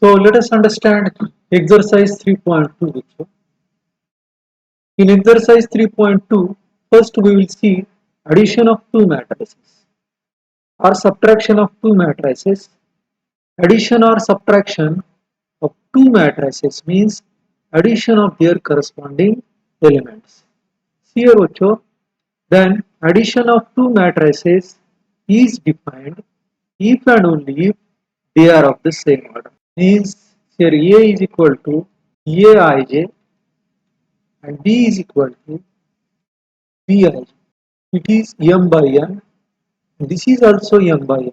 So let us understand exercise 3.2. In exercise 3.2, first we will see addition of two matrices or subtraction of two matrices. Addition or subtraction of two matrices means addition of their corresponding elements. See here, Ocho. Then addition of two matrices is defined if and only if they are of the same order. Means here A is equal to Aij and B is equal to Bij. It is M by N. This is also M by N.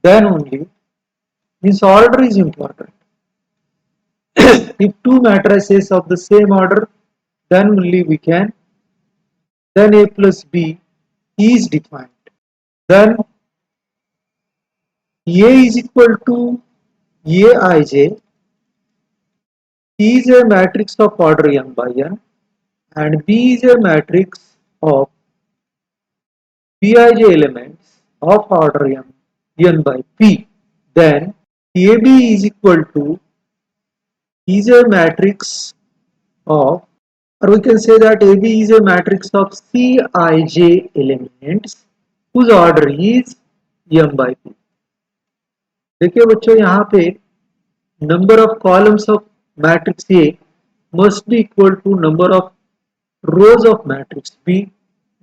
Then only means order is important. If two matrices of the same order, then only we can. Then A plus B is defined. Then A is equal to Aij is a matrix of order n by n and B is a matrix of Bij elements of order n by P. Then AB is equal to is a matrix of, or we can say that AB is a matrix of Cij elements whose order is m by P. देखिए बच्चों यहाँ पे number of columns of matrix A must be equal to number of rows of matrix B,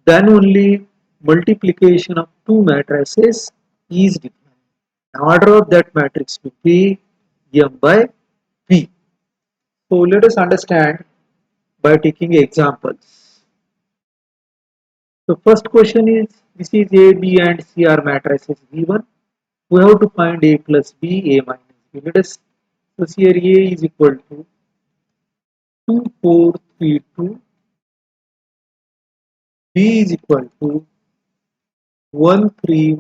then only multiplication of two matrices is defined. The order of that matrix will be m by P. So let us understand by taking examples. The first question is, this is A, B and C are matrices given. We have to find A plus B, A minus B. Let us, so here A is equal to 2, 4, 3, 2. B is equal to 1, 3,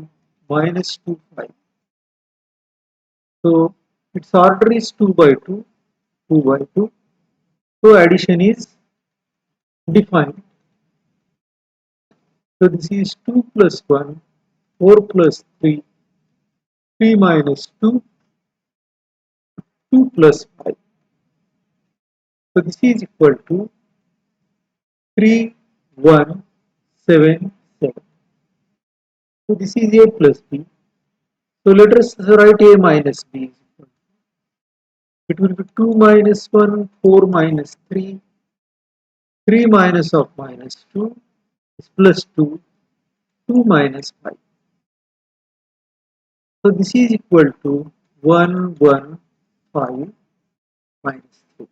minus 2, 5. So its order is 2 by 2, 2 by 2. So addition is defined. So this is 2 plus 1, 4 plus 3, 3 minus 2, 2 plus 5. So this is equal to 3, 1, 7, 7. So this is A plus B. So let us write A minus B. It will be 2 minus 1, 4 minus 3, 3 minus of minus 2 is plus 2, 2 minus 5. So this is equal to 1, 1, 5 minus 3.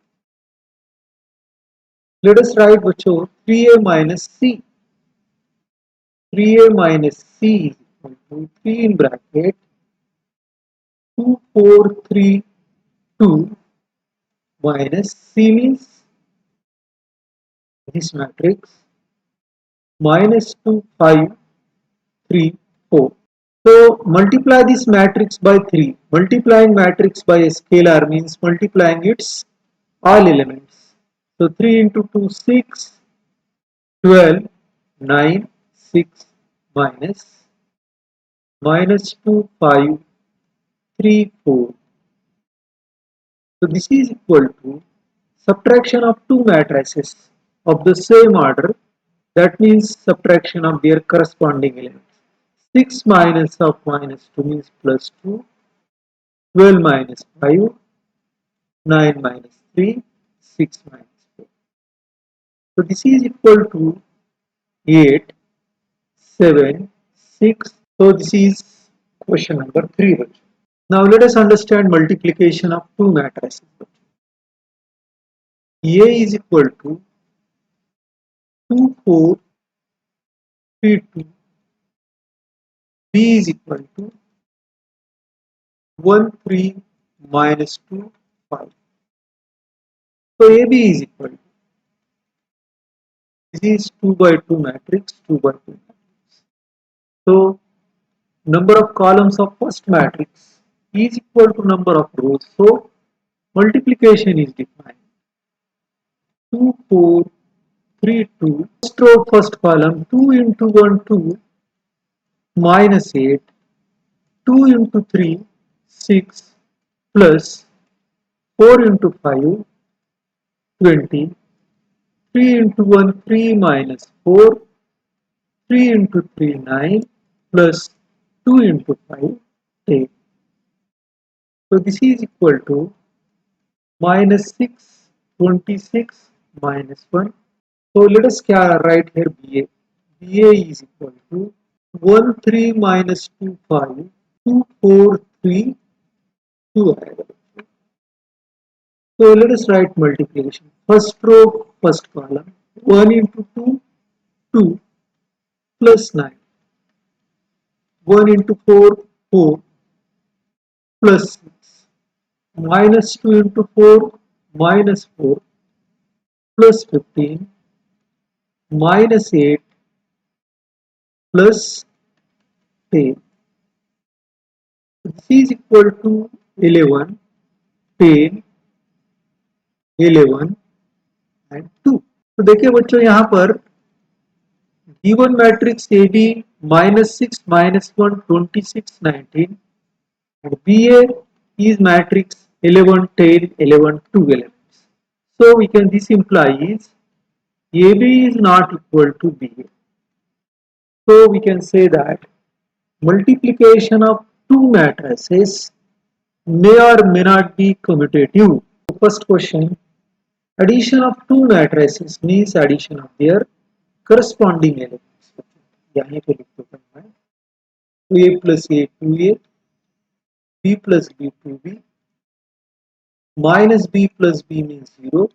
Let us write 3A minus C. 3A minus C is equal to 3 in bracket 2, 4, 3, 2 minus C means this matrix minus 2, 5, 3, 4. So multiply this matrix by 3. Multiplying matrix by a scalar means multiplying its all elements. So 3 into 2, 6, 12, 9, 6 minus 2, 5, 3, 4. So this is equal to subtraction of two matrices of the same order. That means subtraction of their corresponding elements. 6 minus of minus 2 means plus 2. 12 minus 5, 9 minus 3, 6 minus 4. So this is equal to 8, 7, 6. So this is question number 3. Now let us understand multiplication of two matrices. A is equal to 2, 4, 3, 2. B is equal to 1, 3, minus 2, 5. So AB is equal to, this is 2 by 2 matrix, 2 by 2 matrix. So number of columns of first matrix is equal to number of rows. So multiplication is defined. 2, 4, 3, 2. First row, first column, 2 into 1, 2, minus 8, 2 into 3, 6, plus 4 into 5, 20, 3 into 1, 3 minus 4, 3 into 3, 9, plus 2 into 5, 10. So this is equal to minus 6, 26, minus 1. So let us write here BA. BA is equal to 1, 3 minus 2, 5, 2, 4, 3, 2. So let us write multiplication. First row, first column. 1 into 2, 2 plus 9. 1 into 4, 4 plus 6. Minus 2 into 4, minus 4 plus 15. Minus 8 plus 10. This is equal to 11, 10, 11 and 2. तो देखिए बच्चों यहाँ पर given matrix AB minus 6, minus 1, 26, 19 and BA is matrix 11, 10, 11, 2 elements. So we can, this implies AB is not equal to BA. So we can say that multiplication of two matrices may or may not be commutative. First question, addition of two matrices means addition of their corresponding elements. यहाँ पे लिख देता हूँ मैं, 2A plus A 2A, B plus B 2B, minus B plus B means 0,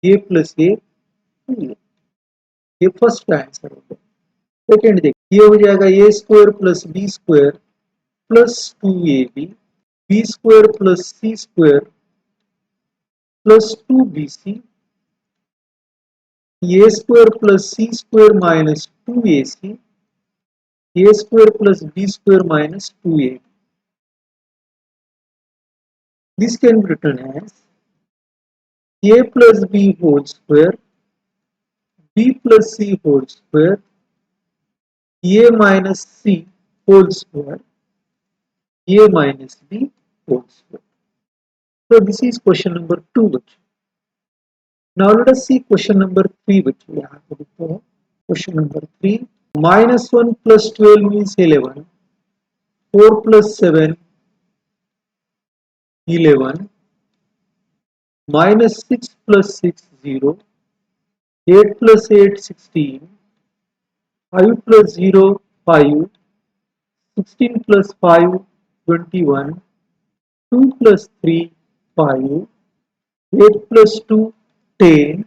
A plus A 2A. ये first answer हो गया. Second देखिए, ये हो जाएगा A square plus B square plus 2AB, B square plus C square plus 2BC, A square plus C square minus 2AC, A square plus B square minus 2A. This can be written as A plus B whole square, B plus C whole square, A minus C whole square, A minus B whole square. So this is question number 2. Now let us see question number 3. Question number 3. Minus 1 plus 12 means 11. 4 plus 7, 11. Minus 6 plus 6, 0. 8 plus 8, 16. 5 plus 0, 5. 16 plus 5, 21. 2 plus 3, 5. 8 plus 2, 10.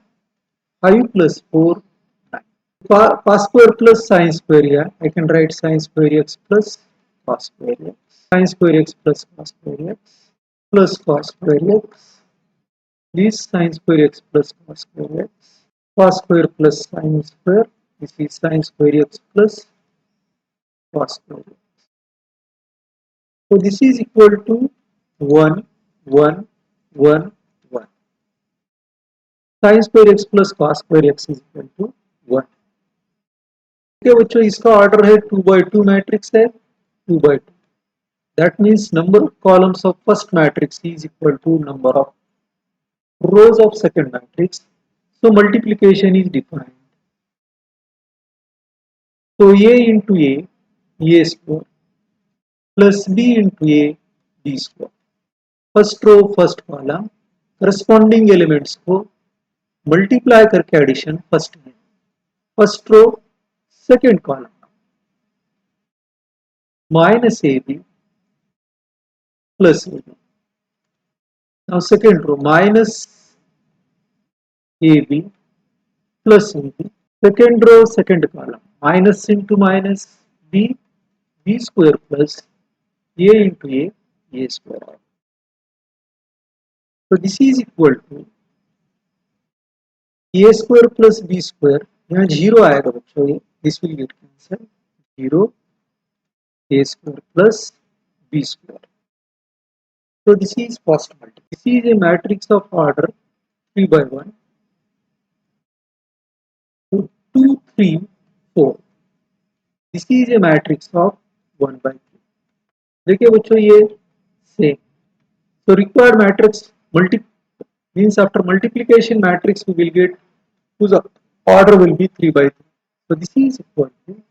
5 plus 4, 9. Cos square plus sin square, yeah. I can write sin square x plus cos square x. Sin square x plus cos square x plus cos square x. This sin square x plus cos square x. Cos square plus sin square. This is sin square x plus cos square x. So this is equal to 1, 1, 1, 1. Sin square x plus cos square x is equal to 1. Okay, बच्चों इसका order है 2 by 2 matrix है 2 by 2. That means number of columns of first matrix is equal to number of rows of second matrix. So multiplication is defined. So A into A square plus B into A, B square. First row, first column, corresponding elements को multiply करके addition first में. First row, second column, minus AB plus AB. Now second row, minus AB plus AB. Second row, second column, minus into minus B, B square plus A into A square. So this is equal to A square plus B square. यहाँ 0 आएगा बच्चों, ये this will get cancelled. 0 A square plus B square. So this is first multiple. This is a matrix of order 3 by 1. So 2, 3, 4. This is a matrix of 1 by 3. देखिए बच्चों ये same. So required matrix multi means after multiplication matrix we will get whose order will be 3 by 3. So this is equal to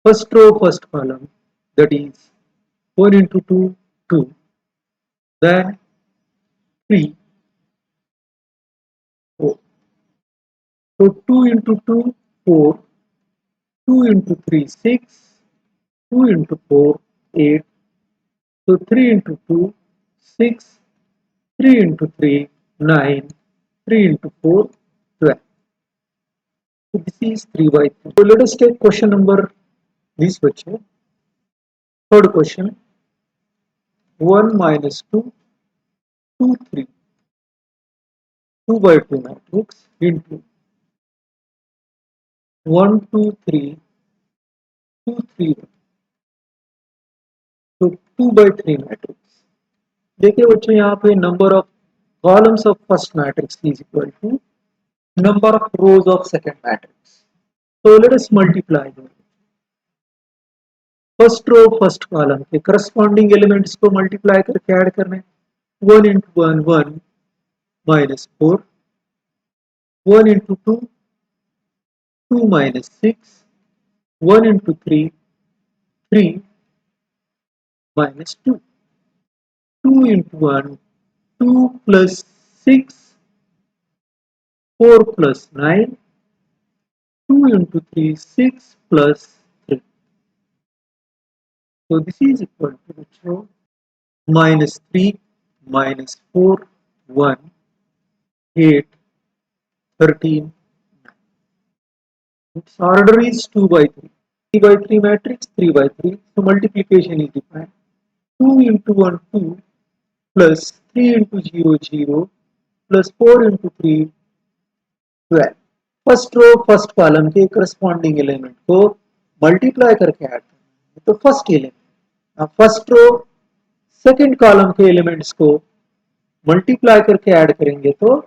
first row first column, that is 1 into 2 2, then 3 4. So 2 into 2 4, 2 into 3 6, 2 into 4 8. So 3 into 2 6, 3 into 3 9, 3 into 4 12. So this is 3 by 3. So let us take question number this question. Third question, 1 minus 2 2 3, 2 by 2 matrix into 1 2 3 2 3 1. So 2 by 3 matrix. देखिए बच्चों यहाँ पे number of columns of first matrix is equal to number of rows of second matrix. So let us multiply them. First row first column के corresponding elements को multiply करके add करने. 1 into 1 1 minus 4, 1 into 2 2 minus 6, 1 into 3 3 minus 2, 2 into 1 2 plus 6, 4 plus 9, 2 into 3 6 plus 3. So this is equal to which row? Minus 3 minus 4 1 8 13. Its order is 2 by 3. 3 by 3 matrix 3 by 3. So multiplication is defined. 2 into 1 2 plus 3 into 0 0 plus 4 into 3 12. First row first column के corresponding element को multiply करके add करना है तो first element. First row second column के elements को multiply करके add करेंगे तो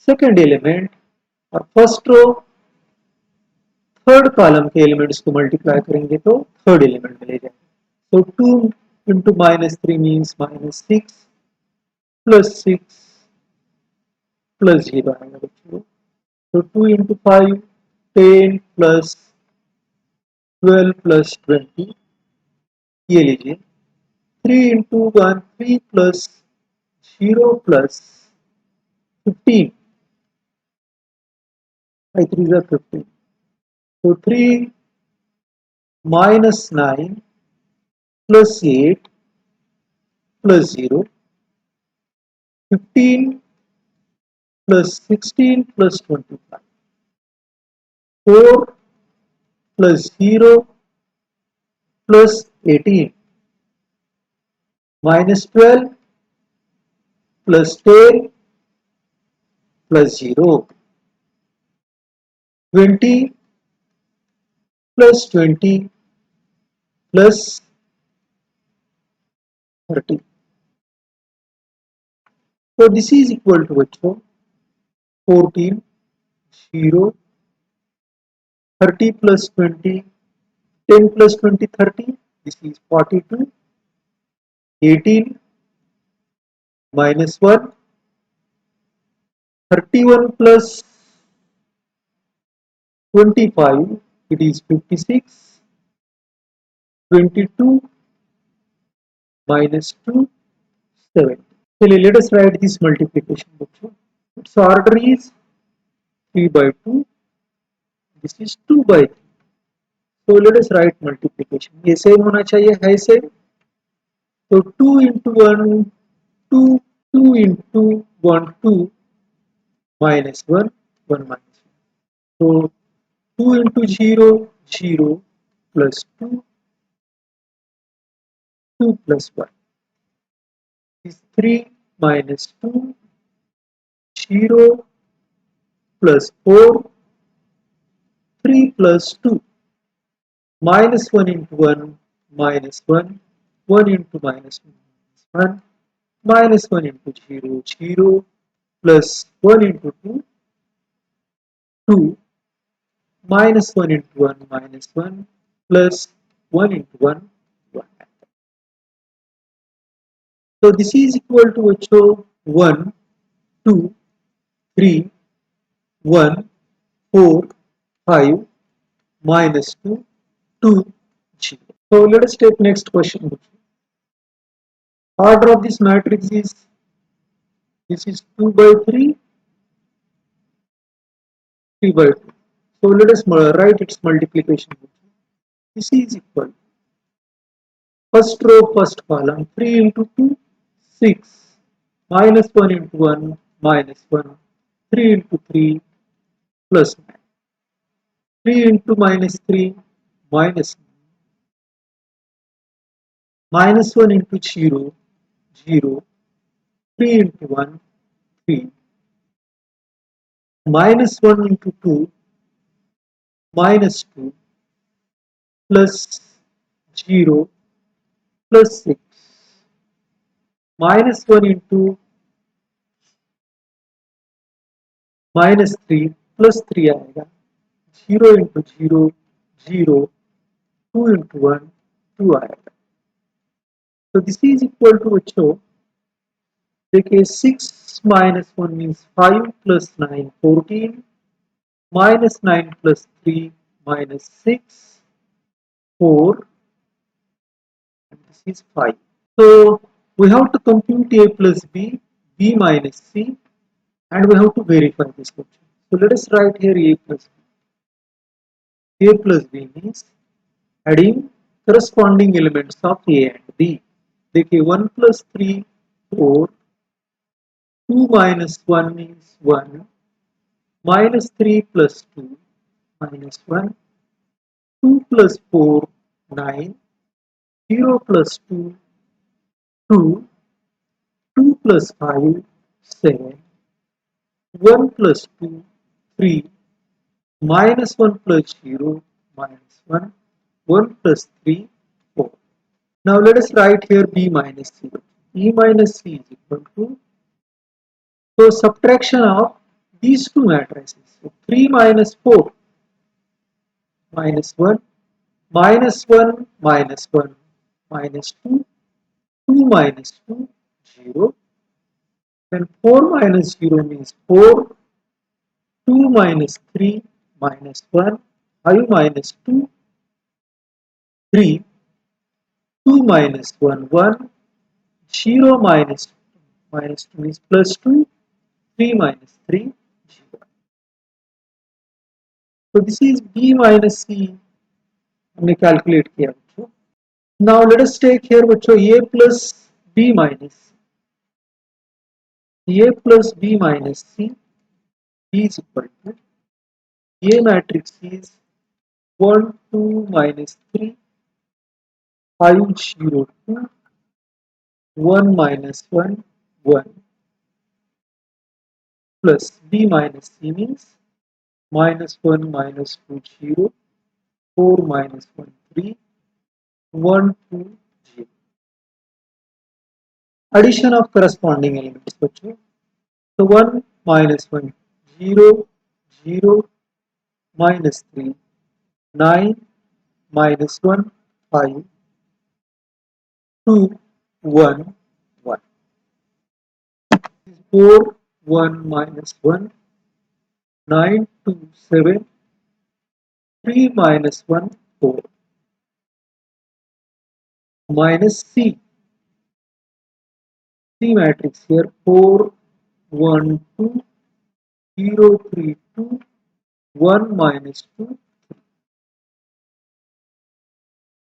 सेकंड एलिमेंट, और फर्स्ट रो थर्ड कॉलम के एलिमेंट्स को मल्टीप्लाई करेंगे तो थर्ड एलिमेंट मिलेगा. So 2 into minus 3 means minus 6 plus 6 plus 0 आएगा बच्चों. So 2 into 5 10 plus 12 plus 20. ये लीजिए 3 into 1 3 plus 0 plus 15. 5 3 are 15. So 3 minus 9 plus 8 plus 0. 15 plus 16 plus 25. 4 plus 0 plus 18 minus 12 plus 10 plus 0. 20 plus 20 plus 30. So this is equal to which one? 14 0 30 plus 20 10 plus 20 30. This is 42. 18 minus 1 31 plus 25, it is 56. 22 minus 2 7. So let us write this multiplication book. Its order is 3 by 2. This is 2 by 3. So let us write multiplication. ये same होना चाहिए है same. So 2 into 1 2, 2 into 1 2 minus 1 1 minus 1. So 2 into 0 0 plus 2 2 plus 1 is 3 minus 2 0 plus 4 3 plus 2 minus 1 into 1 minus 1 1 into minus 1 minus 1 into 0 0 plus 1 into 2 2 minus 1 into 1 minus 1 plus 1 into 1 1. So this is equal to HO 1, 2, 3, 1, 4, 5, minus 2, 2, 0. So let us take next question. Order of this matrix is, this is 2 by 3, 3 by 2. So let us write its multiplication. This is equal, first row, first column, 3 into 2, 6, minus 1 into 1, minus 1, 3 into 3, plus 9, 3 into minus 3, minus 9, minus 1 into 0, 0, 3 into 1, 3, minus 1 into 2, minus 2, plus 0, plus 6, minus 1 into minus 3, plus 3 आएगा, 0 into 0, 0, 2 into 1, 2 आएगा. So this is equal to HO, देखिए 6 minus 1 means 5 plus 9, 14, minus 9 plus 3, minus 6, 4, and this is 5. So we have to compute A plus B, B minus C, and we have to verify this question. So let us write here A plus B. A plus B means adding corresponding elements of A and B. देखिए 1 plus 3, 4, 2 minus 1 means 1, minus 3 plus 2, minus 1, 2 plus 4, 9, 0 plus 2, 2, 2 plus 5, 7, 1 plus 2, 3, minus 1 plus 0, minus 1, 1 plus 3, 4. Now let us write here B minus C. E minus C is equal to, so subtraction of these two matrices. So 3 minus 4, minus 1, minus 1, minus 1, minus 2, 2 minus 2, 0. Then 4 minus 0 means 4, 2 minus 3, minus 1, 5 minus 2, 3, 2 minus 1, 1, 0 minus 2 is plus 2, 3 minus 3, 0. So this is B minus C. हमने calculate किया बच्चों. Now let us take here बच्चों A plus B minus C. A plus B minus C. B is equal to A matrix is 1, 2 minus 3, 5, 0, 2, 1 minus 1, 1, plus B minus C means minus 1 minus 2, 0, 4 minus 1, 3, 1, 2, 0. Addition of corresponding elements. So 1 minus 1, 0, 0, minus 3, 9, minus 1, 5, 2, 1, 1. 4, 1 minus 1, 9, 2, 7, 3 minus 1, 4, minus C. C matrix here 4, 1, 2, 0, 3, 2, 1 minus 2.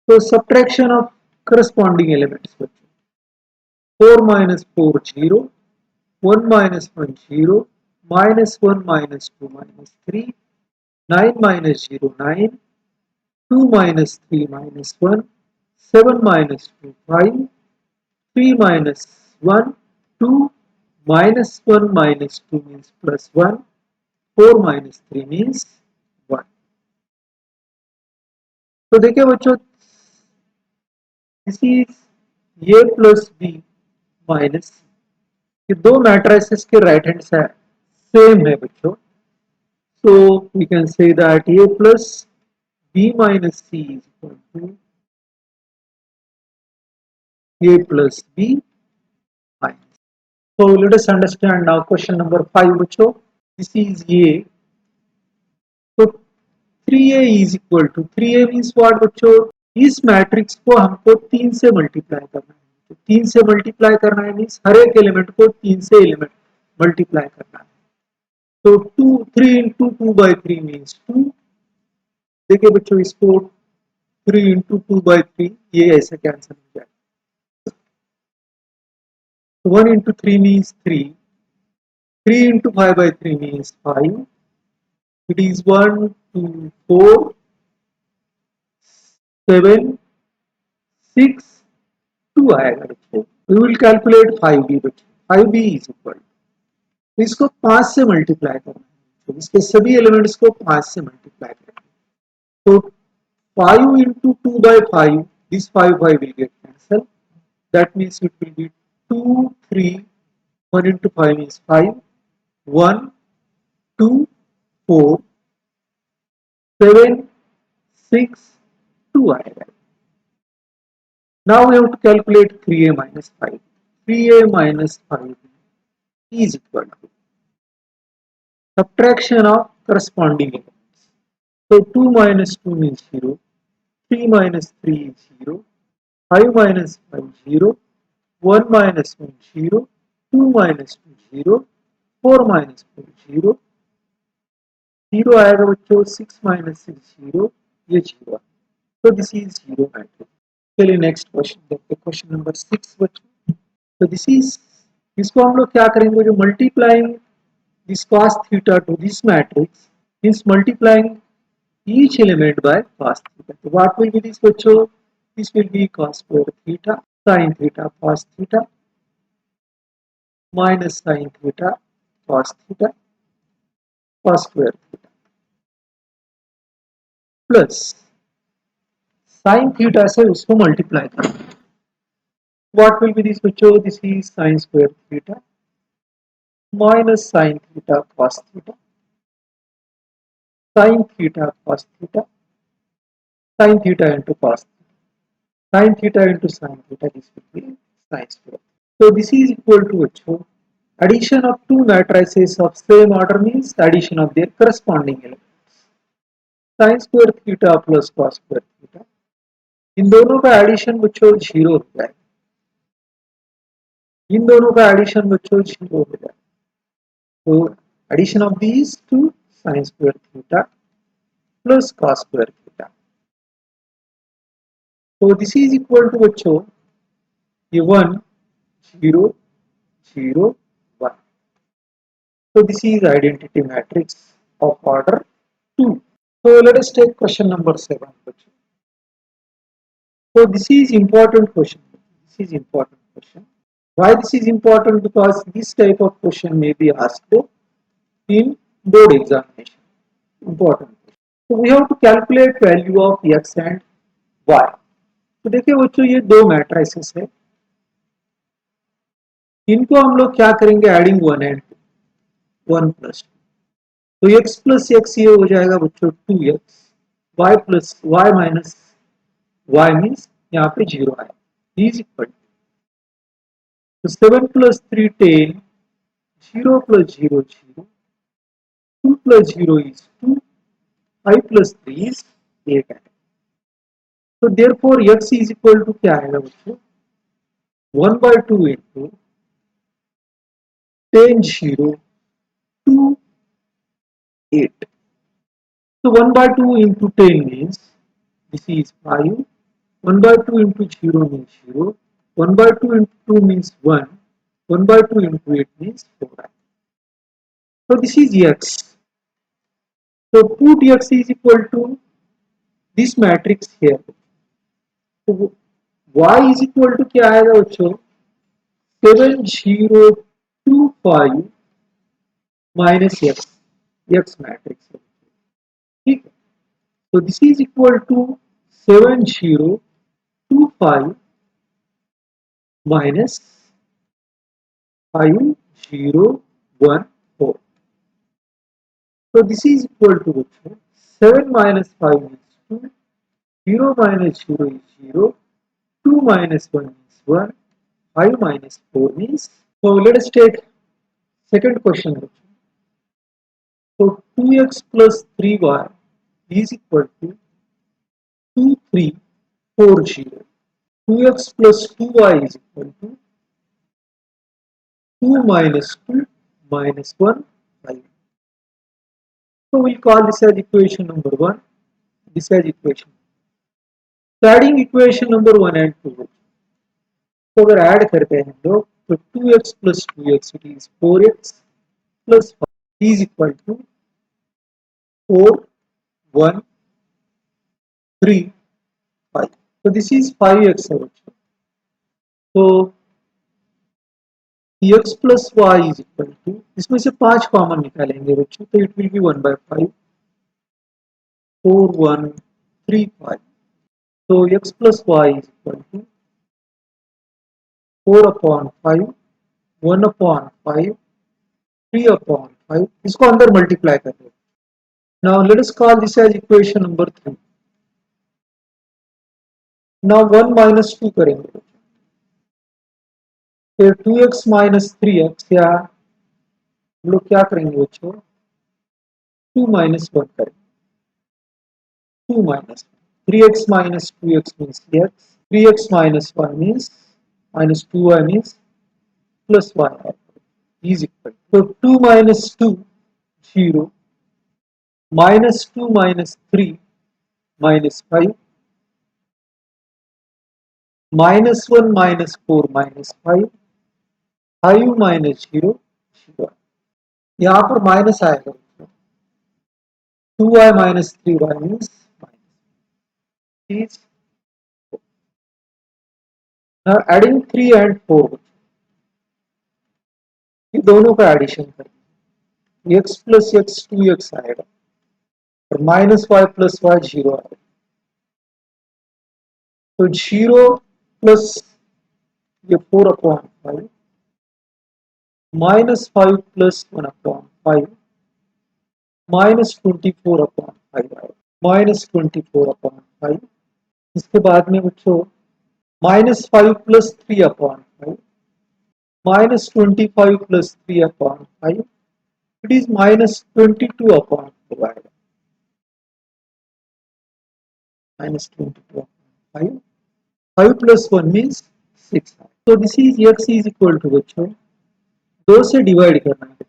So subtraction of corresponding elements. 4 minus 4, 0, 1 minus 1, 0, minus 1 minus 2 minus 3, 9 minus 0, 9, 2 minus 3 minus 1, 7 minus 2, 5, 3 minus 1, 2, minus 1 minus 2 means plus 1, 4 minus 3 means 1. तो देखिए बच्चों, this is A plus B minus, ये दो matrices के right hand side same है बच्चों. So we can say that A plus B minus C is equal to A plus B So let us understand now question number 5 बच्चों. This is A. So 3A is equal to 3A means what बच्चों. इस matrix को हमको 3 से multiply करना है. तो 3 से मल्टीप्लाई करना है मीन्स हर एक एलिमेंट को 3 से एलिमेंट मल्टीप्लाई करना है. तो 2 3 इंटू 2/3 मीन्स 2. देखिए बच्चों इसको 3 इंटू 2/3 ये ऐसे कैंसिल हो जाएगा. 1 into 3 means 3. 3 into 5/3 means 5. It is 1, 2, 4, 7, 6, 2 आएगा बच्चों. We will calculate 5b बच्चों. 5b is equal. तो इसको 5 से मल्टीप्लाई करना है. तो इसके सभी एलिमेंट्स को 5 से मल्टीप्लाई करना है. तो 5 into 2/5, this 5 will get cancelled. That means it will be 2, 3, 1 into 5 is 5, 1, 2, 4, 7, 6, 2 आएगा. Now we have to calculate 3a minus 5. 3a minus 5 is equal to subtraction of corresponding elements. So 2 minus 2 means 0, 3 minus 3 is 0, 5 minus 5 0, 1 minus 1 0, 2 minus 2 0, 4 minus 4 0, 0 आएगा बच्चों. 6 minus 6 0, ये 0. So this is 0 matrix. चलिए next question देखते हैं. Question number 6 बच्चों. तो this is, इसको हम लोग क्या करेंगे, जो multiplying this cos theta to this matrix means multiplying each element by cos theta. So what will be this बच्चों? This will be cos square theta sin theta cos theta minus sin theta cos theta cos square theta plus sin theta से उसको multiply करना. What will be this बच्चों? This is sin square theta minus sin theta cos theta sin theta cos theta sin theta into cos theta sin theta into sin theta. This will be sin square. So this is equal to बच्चों addition of two matrices of same order means addition of their corresponding elements. Sin square theta plus cos square theta, इन दोनों का addition बच्चों 0 हो जाए. इन दोनों का addition बच्चों 0 हो जाए. So addition of these two sin square theta plus cos square theta. So this is equal to बच्चों ये 1 0 0 1. So this is identity matrix of order 2. So let us take question number 7 बच्चों. So this is important question. This is important question. Why this is important? Because this type of question may be asked in board examination. Important. So we have to calculate value of x and y. तो देखिए बच्चों ये दो matrices है. इनको हम लोग क्या करेंगे, एडिंग 1 एंड 1 प्लस 2. तो x प्लस x ये हो जाएगा बच्चों 2x, y plus y minus y means यहाँ पे 0 आए. Is equal to 7 plus 3 10, 0 plus 0 0, 2 plus 0 is 2, 5 plus 3 is 8 आएगा. तो therefore x is equal to क्या आएगा बच्चों, 1/2 into 10 0 2 8. So 1/2 into 10 means this is 5. 1/2 into 0 means 0. 1/2 into 2 means 1. 1/2 into 8 means 4. So this is x. So put x is equal to this matrix here. So y is equal to क्या आएगा बच्चों, 7 0 2 5 minus x. x matrix. ठीक है. So this is equal to 7 0 2 5 minus 5 0 1 4. So this is equal to 7 minus 5 is 2, 0 minus 0 is 0, 2 minus 1 is 1, 5 minus 4 means So let us take second question. So 2x plus 3y is equal to 2340. 2x plus 2y is equal to 2 minus 2 minus 1 5. So we'll call this as equation number 1. This as equation. Adding equation number 1 and 2. तो अगर add करते हैं हम लोग तो 2x plus 2x it is 4x plus 5 is equal to 4 1 3 5. So this is 5x also. So x plus y is equal to इसमें से 5 common निकालेंगे बच्चों तो it will be 1 by 5 4 1 3 5. So x plus y is equal to 4 upon 5 1 upon 5 3 upon 5. इसको अंदर multiply कर दो. Now let us call this as equation number 3. Now 1 minus 2 करेंगे. फिर 2x minus 3x या हम लोग क्या करेंगे बच्चों 2 minus 1 करेंगे. 2 minus 3x minus 2x means x. 3x minus 1 means minus 2y means plus y is equal. So 2 minus 2 0 minus 2 minus 3 minus 5 minus 1 minus 4 minus 5 5 minus 0 0. यहाँ पर माइनस आएगा 2y minus 3y means minus. Now adding 3 and 4 ये दोनों का addition करें x plus x 2x आएगा और minus y plus y 0 आएगा. तो 0 प्लस ये 4 upon 5 minus 5 plus 1 upon 5 minus 24 upon 5 आएगा माइनस 24 अपॉन 5. इसके बाद में बच्चों minus 5 plus 3 upon 5 minus 25 plus 3 upon 5 it is minus 22 upon 4 आएगा minus 22 upon 5 5 plus 1 means 6. So this is x is equal to बच्चों 2 से डिवाइड करना है.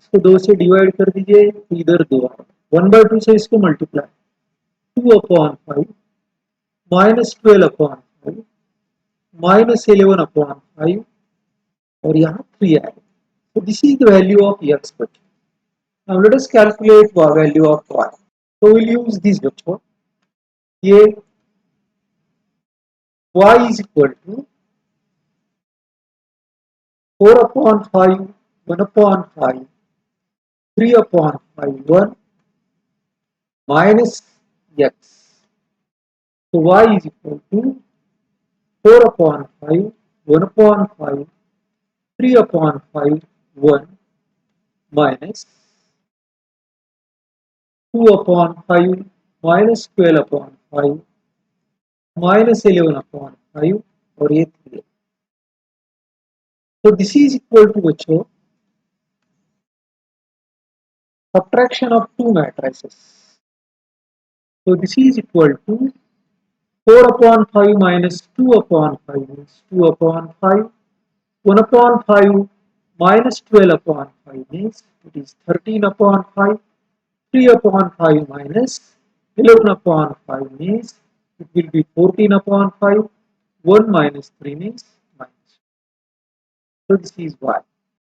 इसको 2 से डिवाइड कर दीजिए इधर 2 1 by 2 से इसको multiply 2 upon 5 minus 12 upon 5 minus 11 upon 5 और यहाँ 3 आएगा. So this is the value of x बच्चों. Now let us calculate the value of y. So we'll use this बच्चों. ये y is equal to 4 upon 5 1 upon 5 3 upon 5 1 minus x. So y is equal to 4 upon 5 1 upon 5 3 upon 5 1 minus 2 upon 5 minus 12 upon 5 minus 11 upon 5 और ये 3. So this is equal to बच्चों subtraction of two matrices. So this is equal to 4 upon 5 minus 2 upon 5 means 2 upon 5 1 upon 5 minus 12 upon 5 means it is 13 upon 5 3 upon 5 minus 11 upon 5 means it will be 14 upon 5 1 minus 3 means minus. So this is y.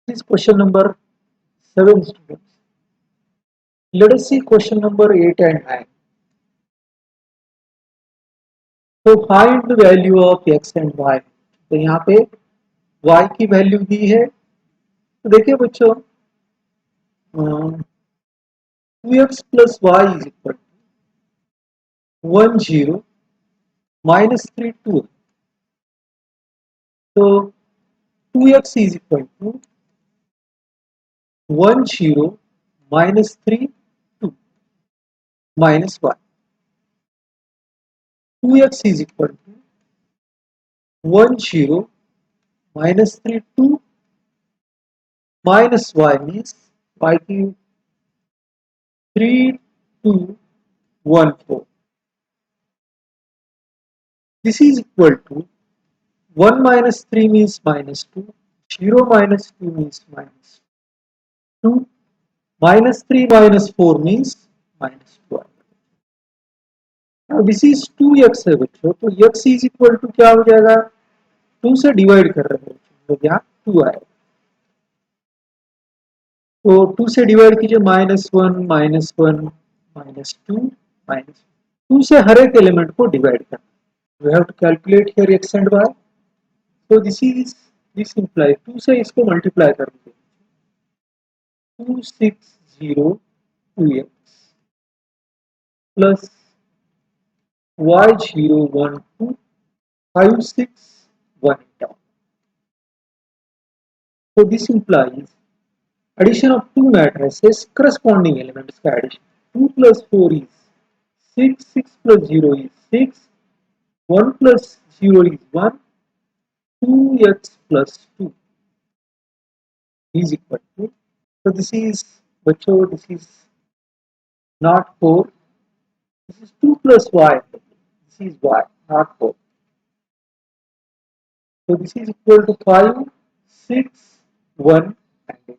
This is question number 7 students. Let us see question number 8 and 9. So find the value of x and y. तो यहाँ पे y की value दी है. तो देखिए बच्चों 2x plus y is equal to 1 0 minus 3 2. So 2x is equal to 1 0 minus 3 2 minus y. 2x is equal to 1 0 minus 3 2 minus y means y cube 3, 2, 1, 4. This is equal to 1 minus 3 means minus 2, 0 minus 2 means minus 2, minus 3 minus 4 means minus 12. Now this is 2x है बच्चों, तो x is equal to क्या हो जाएगा, 2 से divide कर रहे हैं तो यहाँ 2 आएगा, तो 2 से डिवाइड कीजिए minus one minus one minus two minus 2 से हर एक एलिमेंट को डिवाइड करना, we have to calculate here x and y, so this implies 2 से इसको मल्टीप्लाई कर दीजिए 2602x plus y0125618. So this implies addition of two matrices corresponding elements का addition 2 plus 4 is 6, 6 plus 0 is 6, 1 plus 0 is 1, 2x plus 2 is equal to, so this is बच्चों this is not 4, this is 2 plus y, this is y not 4, so this is equal to 5, 6, 1 and 8.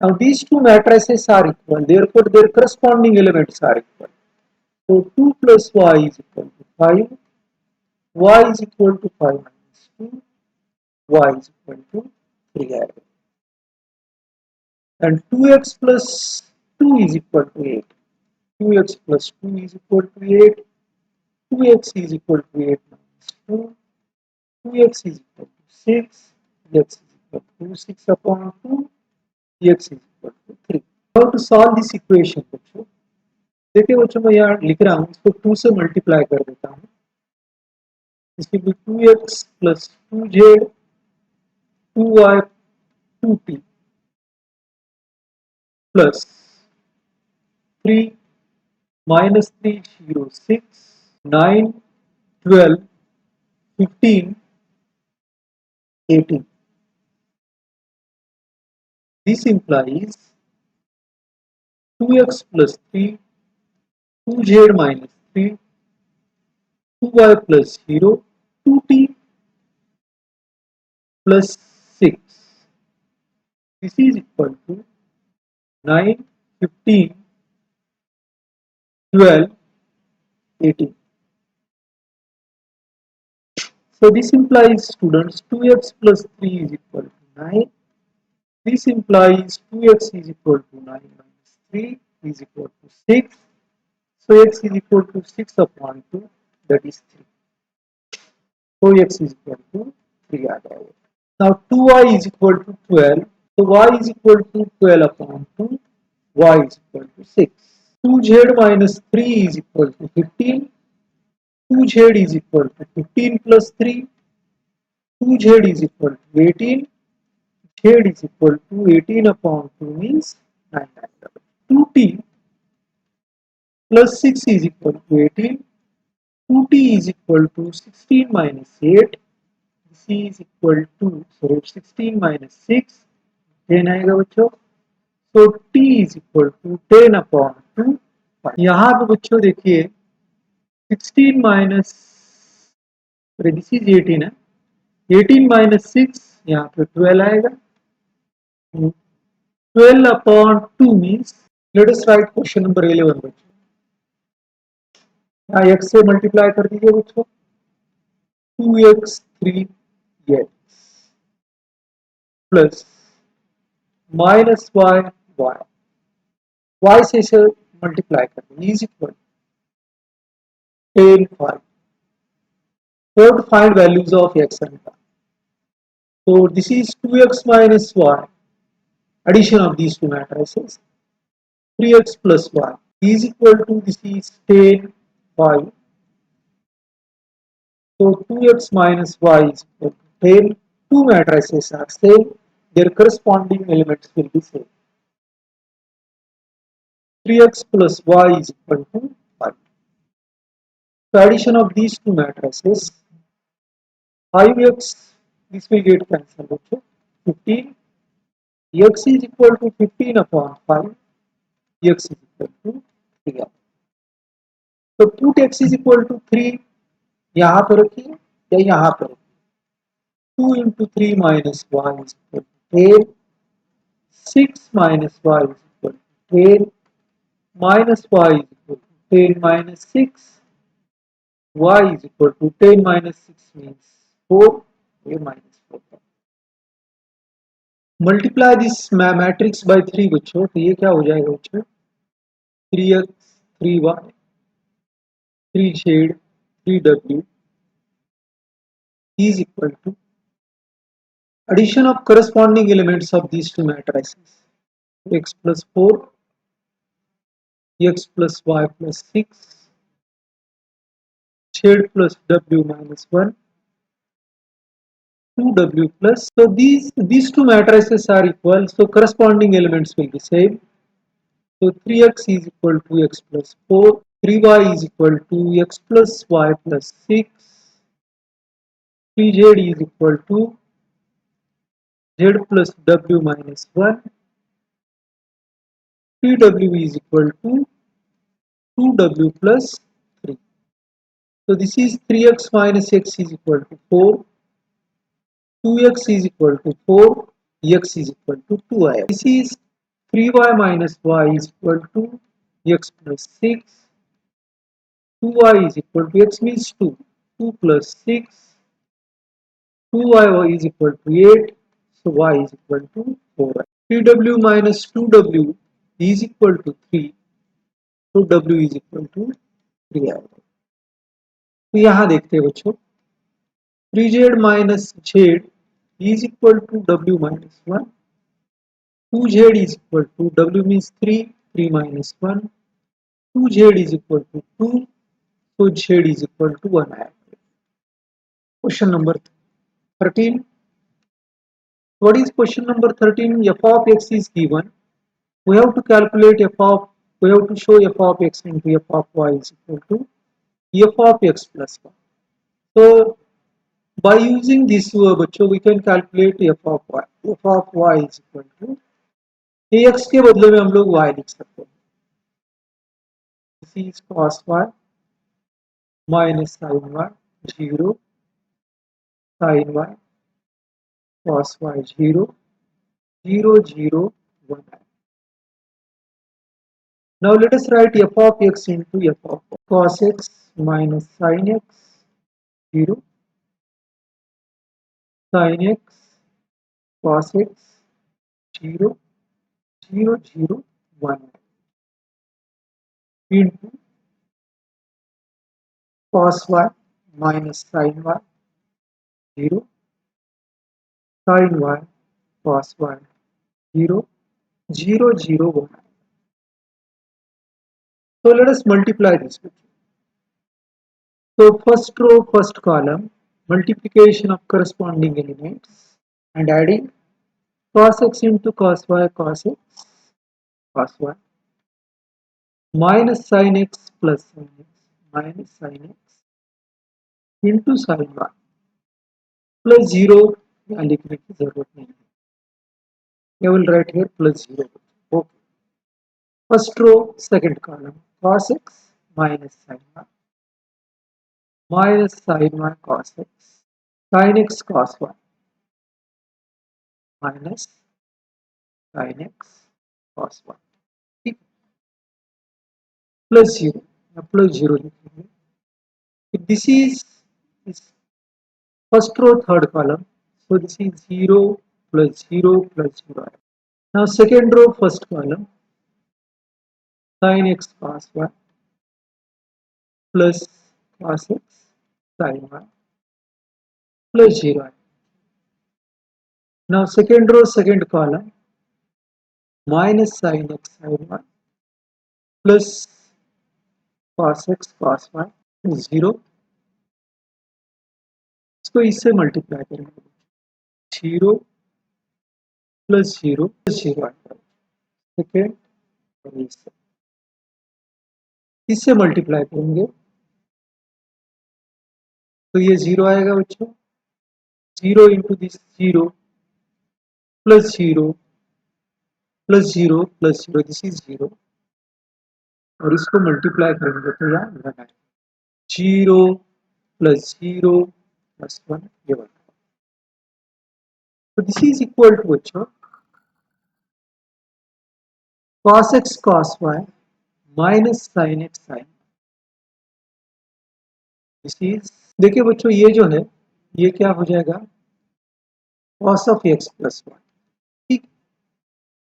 Now these two matrices are equal, therefore their corresponding elements are equal. So 2 plus y is equal to 5, y is equal to 5 minus 2, y is equal to 3. And 2x plus 2 is equal to 8. 2x plus 2 is equal to 8. 2x is equal to 8 minus 2. 2x is equal to 6. X is equal to 6 upon 2. X is equal to 3. How to solve this equation बच्चों? देखिए बच्चों मैं यहाँ लिख रहा हूँ, इसको 2 से मल्टीप्लाई कर देता हूँ, इसके लिए 2x plus 2z 2y 2t plus 3 minus 3 0 6 9 12 15 18. This implies 2x plus 3, 2z minus 3, 2y plus 0, 2t plus 6. This is equal to 9, 15, 12, 18. So this implies students 2x plus 3 is equal to 9. This implies 2x is equal to 9 minus 3 is equal to 6. So x is equal to 6 upon 2, that is 3. So x is equal to 3 आ जाएगा. Now 2y is equal to 12. So y is equal to 12 upon 2. Y is equal to 6. 2z minus 3 is equal to 15. 2z is equal to 15 plus 3. 2z is equal to 18. Z is equal to 18 upon 2 means 9. 2t plus 6 is equal to 18. 2t is equal to 16 minus 8. This is equal to, so 16 minus 6. 10 आएगा बच्चों. So t is equal to 10 upon 2. यहाँ पे बच्चों देखिए 16 minus, this is 18 है, 18 minus 6 यहाँ पे 12 आएगा. 12 upon 2 means, let us write question number 11 बच्चों. यहाँ x से मल्टीप्लाई कर दीजिए बच्चों, 2x 3x plus minus y y, y से इसे मल्टीप्लाई कर दीजिए is equal 10 5. So to find values of x and y. So this is 2x minus y, addition of these two matrices, 3x plus y is equal to, this is 10 5. So 2x minus y is equal to 10. Two matrices are same, their corresponding elements will be same. 3x plus y is equal to 5. So addition of these two matrices, 5x, this will get cancelled, okay? 15 x is equal to 15 upon 5, x is equal to 3। तो put x is equal to 3 यहाँ पर रखिए या यहाँ पर रखिए, 2 into 3 minus y is equal to 10, 6 minus y is equal to 10, minus y is equal to 10 minus 6, y is equal to 10 minus 6 means 4, a minus 4। Multiply this matrix bye 3 बच्चों, तो ये क्या हो जाएगा बच्चों, 3x 3y 3z 3w is equal to addition of corresponding elements of these two matrices, x plus 4, x plus y plus 6, z plus w minus 1, 2w plus. So these two matrices are equal, so corresponding elements will be same. So 3x is equal to x plus 4, 3y is equal to x plus y plus 6, 3z is equal to z plus w minus 1, 3w is equal to 2w plus 3. So this is 3x minus x is equal to 4, 2x is equal to 4, x is equal to 2y. This is 3y minus y is equal to x plus 6, 2y is equal to x means 2, 2 plus 6, 2y is equal to 8, so y is equal to 4y. 3w minus 2w is equal to 3, so w is equal to 3i। तो यहाँ देखते हैं बच्चों, 3z minus z is equal to w minus 1, 2z is equal to w means 3, 3 minus 1, 2z is equal to 2, so z is equal to 1 आया। Question number 13. What is question number 13? F of x is given. We have to calculate we have to show f of x into f of y is equal to f of x plus 1. So by using this बच्चों we can calculate f of y. f of y is equal to ax के बदले में हम लोग y लिख सकते हैं। This is cos y minus sin y 0, sin y cos y 0, 0 0 1। Now let us write f of x into f of y. Cos x minus sin x 0, sin x cos x 0 0 0 1 into cos y minus sin y 0, sin y cos y 0 0 0 1। So let us multiply this. So first row, first column, multiplication of corresponding elements and adding cos x into cos y cos x cos y minus sin x plus sin x minus sin x into sin y plus 0 यहाँ लिखने की जरूरत नहीं है, I will write here plus 0। Okay. First row, second column, cos x minus sin y minus sin y cos x, sin x cos y minus sin x cos y, ठीक, plus 0, plus 0 लिखेंगे। This is first row, third column, so this is 0 plus 0 plus 0। Now second row, first column, sin x cos y plus cos x sin y plus 0। Now second row, second column, minus sin x sin y plus cos x cos y 0। इसको इससे multiply करेंगे, 0 plus 0 plus 0 आएगा second, और इससे multiply करेंगे तो ये 0 आएगा बच्चों, 0 into this 0 plus 0 plus zero this is zero और इसको मल्टीप्लाई करेंगे तो यहाँ वन आएगा। जीरो प्लस वन ये वन। तो दिस इज इक्वल टू बच्चों cos x cos y minus sine x sine. This is देखिए बच्चों ये जो है ये क्या हो जाएगा cos of x plus y. ठीक।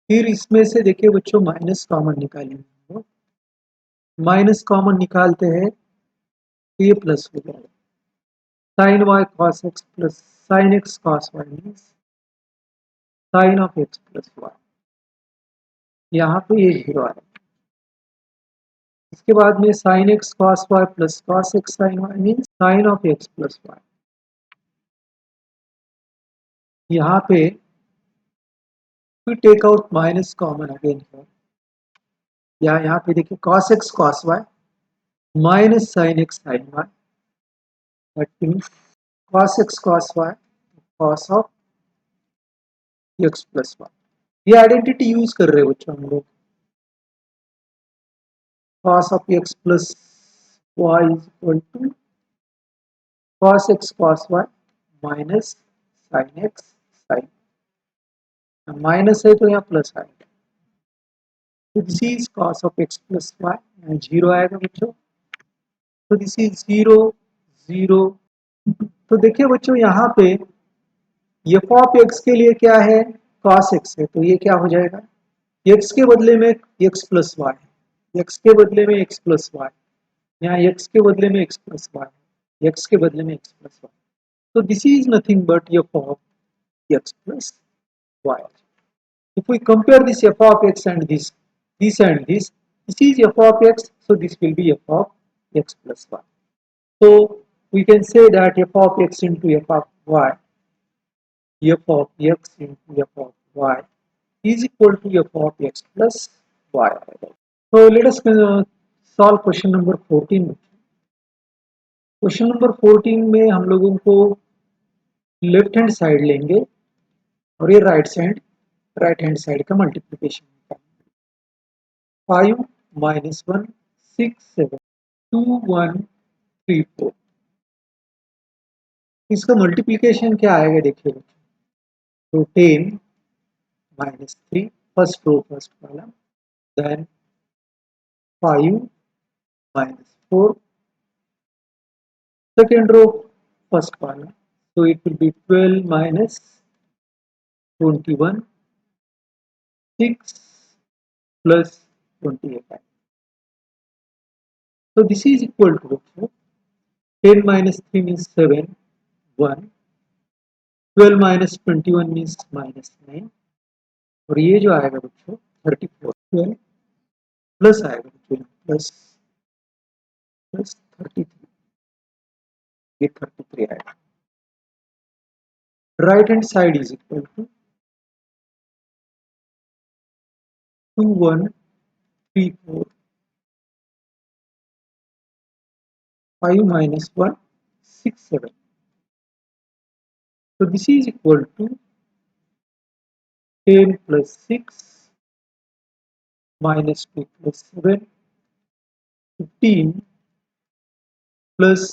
फिर इसमें से देखिए बच्चों माइनस कॉमन निकालेंगे। माइनस कॉमन निकालते हैं तो ये प्लस हो जाएगा sine y cos x plus sine x cos y means sine of x plus y. यहाँ पे ये जीरो आएगा। इसके बाद में sine x cos y plus cos x sine y means sine of x plus y. यहाँ पे we take out minus common again here. यहाँ पे देखिए cos x cos y minus sin x sin y that means cos x cos y cos of x plus y। ये identity use कर रहे हैं बच्चों हम लोग। cos of x plus y is equal to cos x cos y minus sin x sin। Minus है तो यहाँ प्लस आएगा तो this is cos of x plus y यहाँ जीरो आएगा बच्चों। तो दिस इज जीरो जीरो। तो देखिए बच्चों यहाँ पे एफ ऑफ एक्स के लिए क्या है cos x है तो ये क्या हो जाएगा x के बदले में x प्लस वाई x के बदले में x प्लस वाई यहाँ x के बदले में x प्लस वाई x के बदले में x प्लस वाई। तो this is nothing but F of x plus y. If we compare this f of x and this and this is f of x, so this will be f of x plus y. So we can say that f of x into f of y, f of x into f of y is equal to f of x plus y. So let us solve question number 14. Question number 14 में हम लोगों को left hand side लेंगे और ये right hand side का multiplication. 5 minus 1 6 7 2 1 3 4। इसका multiplication क्या आएगा देखिए तो 10 minus 3 first row first column then 5 minus 4 second row first column so it will be 12 minus 21 6 plus 28। so this is equal to 10 minus 3 means 7 1 12 minus 21 means minus 9 और ये जो आएगा बच्चों 34 12 प्लस आएगा बच्चों प्लस प्लस 33 ये 33 आएगा। Right hand side is equal to 2 1 3 4 5 minus 1 6 7। so this is equal to 10 plus 6 minus 2 plus 7 15 plus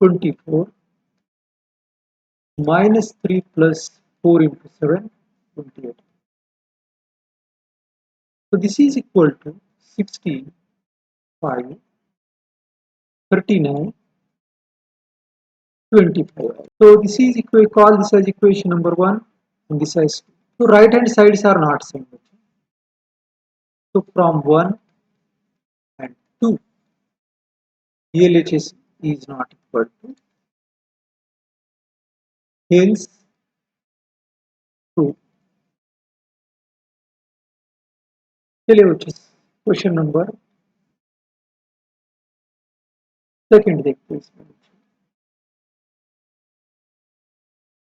24 minus 3 plus 4 into 7 28। so this is equal to 16 5 39 25। so this is equal call this as equation number 1 and this as 2। so right hand sides are not same। so from 1 and 2 LHS is not equal to hence 2। चलिए बच्चों question number second देखते हैं इसमें।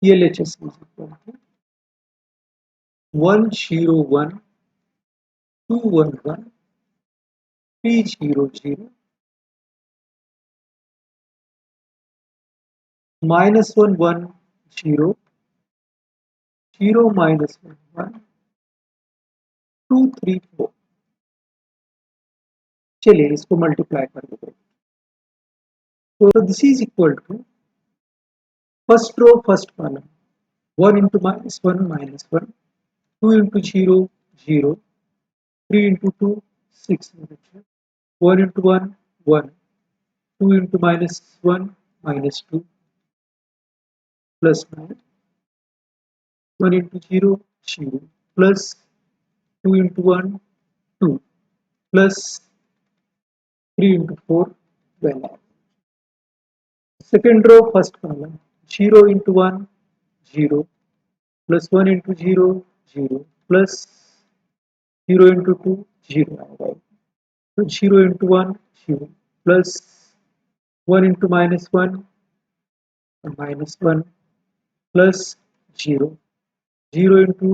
LHS is equal to 1 0 1 2 1 1 3 0 0 minus 1 1 0 0 minus 1 1 2 3 4। चलिए इसको multiply कर देते हैं। तो this is equal to first row first column 1 into -1 -1, 2 into 0 0, 3 into 2 6, 1 into 1 1, 2 into -1 -2 plus 9, 1 into 0 0 plus 2 into 1 2 plus 3 into 4 12. Second row first column 0 into 1 0 plus 1 into 0 0 plus 0 into 2 0. So 0 into 1 0 plus 1 into -1 -1 plus 0 0 into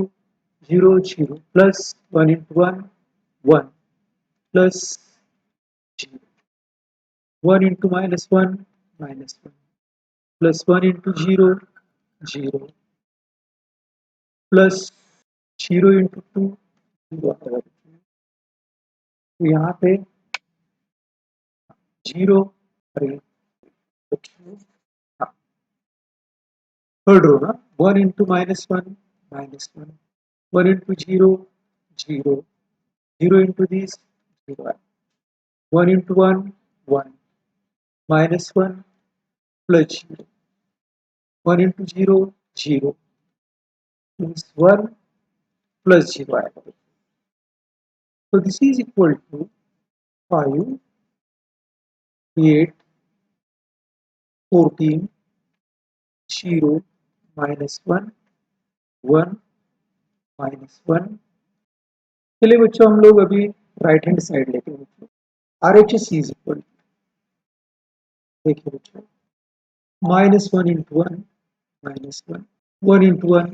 0 0 plus 1 into 1 1 plus 0 1 into -1 -1 plus 1 into 0 0 plus 0 into 2 0 आएगा। तो यहाँ पे 0 अरे third row ना 1 into -1 -1 1 into 0 0 0 into this 0 1 into 1 1 -1 plus 0 1 into 0 0 means 1 plus 0 आएगा। So this is equal to 5 8 14 0 -1 1 -1। चलिए बच्चों हम लोग अभी राइट हैंड साइड लेते हैं बच्चों। RHS is equal, देखिए बच्चों -1 into 1 -1 1 into 1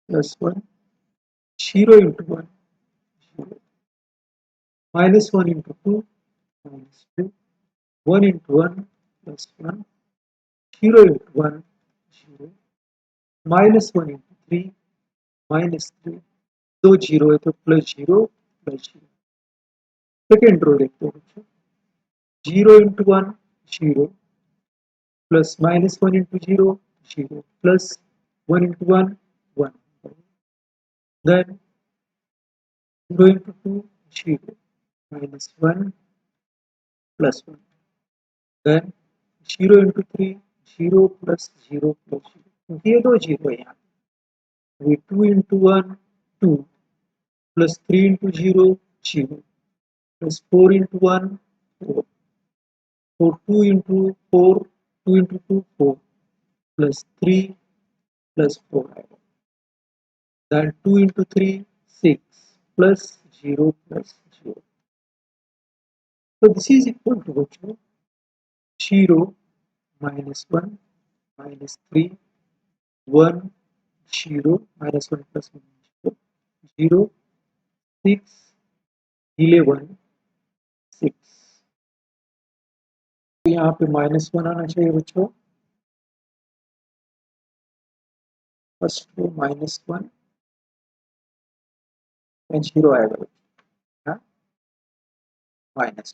plus 1 0 into 1 0 -1 into 2 -2 1 into 1 plus 1 0 into 1 0 -1 into 3 -3 दो जीरो है तो plus zero plus zero. Second row देखते हैं बच्चों 0 into 1 0 plus -1 into 0 0 plus 1 into 1 1, then 0 into 2 0 -1 plus 1, then 0 into 3 0 plus 0 plus 0। ये दो जीरो है यहाँ पे 2 into 1 2 plus 3 into 0 0 plus 4 into 1 4, so 2 into 4 2 into 2 4 plus 3 plus 4 आएगा, then 2 into 3 6 plus 0 plus 0। So this is equal to बच्चों 0 -1 -3 1 0 -1 plus 1 0 6 11 6। तो यहाँ पे -1 आना चाहिए बच्चों, फर्स्ट रो -1 एंड 0 आएगा बच्चों माइनस।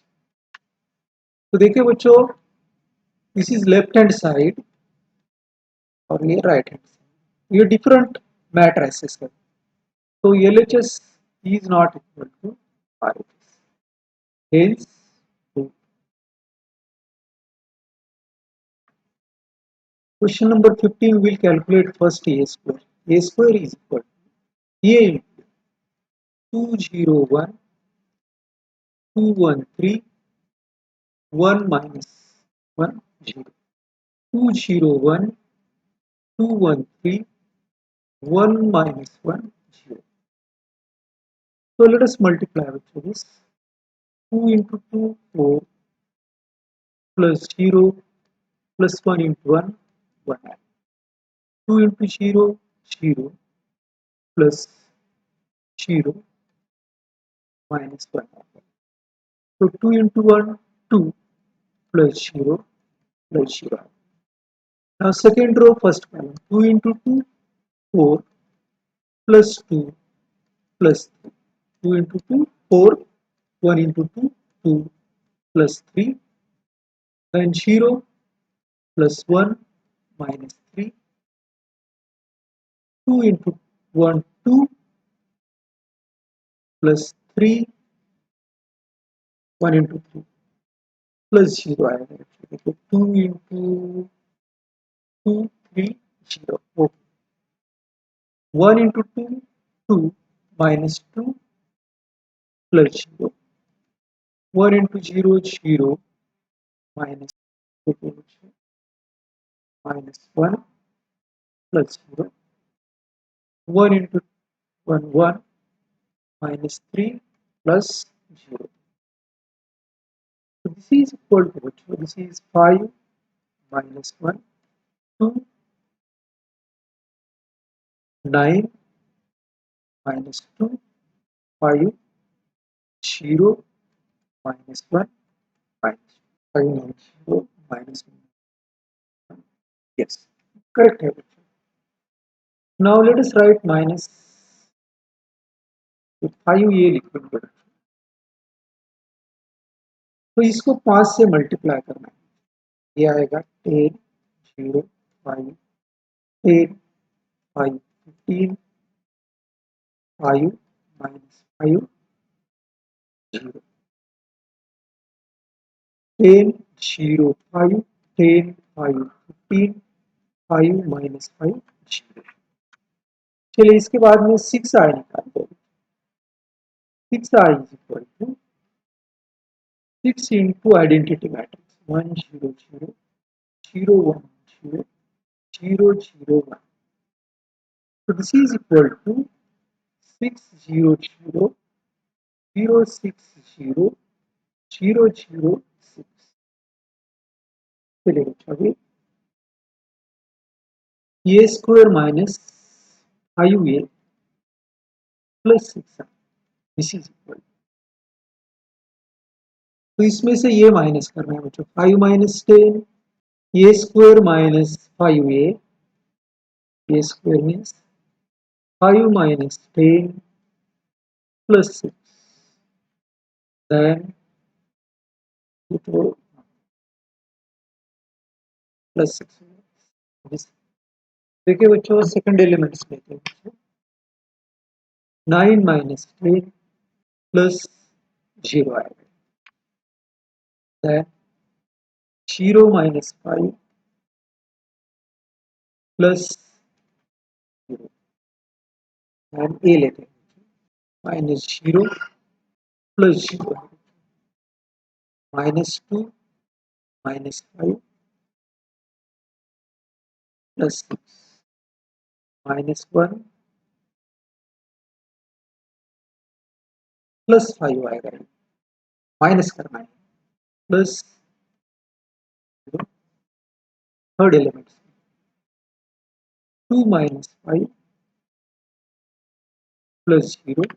तो देखिए बच्चों this is left hand side और ये राइट हैंड साइड, ये डिफरेंट मैट्रिसेस है। तो LHS is not equal to RHS. Hence, question number 15 will calculate first A square. A square is equal to A into 201 213 1 minus 1 0 201 213 1 minus 1 0। So let us multiply with this 2 into 2 4 plus 0 plus 1 into 1 1, 2 into 0 0 plus 0 minus 1। So 2 into 1 2 plus 0 plus 0। Now second row first column 2 into 2 4 plus 2 plus 3 2 into 2, 4, 1 into 2, 2 plus 3, then 0 plus 1 minus 3, 2 into 1, 2 plus 3, 1 into 3 plus 0 आएगा actually. तो 2 into 2, 3, 0. Okay. 1 into 2, 2 minus 2 plus 0. 1 into 0, 0 minus minus 1 plus 0. 1 into 1, 1 minus 3 plus 0. So this is equal to what? So this is 5 minus 1, 2, 9 minus 2, 5, 0 minus 1 minus 5 minus 0 minus 1. Yes, correct है बच्चों. Now let us write minus 5 ये लिखेंगे बच्चों. तो इसको 5 से multiply करना है. ये आएगा 10, 0, 5, 10, 5, 15, 5 minus 5, 0. 10, 0, 5, 10, 5, 15, 5 minus 5, 0. चलिए इसके बाद में 6i निकालते हैं. 6i is equal to 6 into identity matrix 1 0 0 0 1 0 0 0 1. So this is equal to 6 0 0 0 6 0 0 0 6. चलिए बच्चों अभी a square minus 5a plus 6i. This is equal. तो इसमें से ये माइनस करना है बच्चों. 5 minus 10 a square minus 5a. a square means 5 minus 10 plus 6. Then it will plus 6. देखिए बच्चों सेकंड एलिमेंट्स लेते हैं. 9 minus 10 plus 0 आएगा. Then 0 minus 5 plus 0. And a लेते हैं. Minus 0 plus 0. Minus 2 minus 5 plus 6. Minus 1 plus 5 आएगा. माइनस करना है. Plus third element 2 minus 5 plus 0.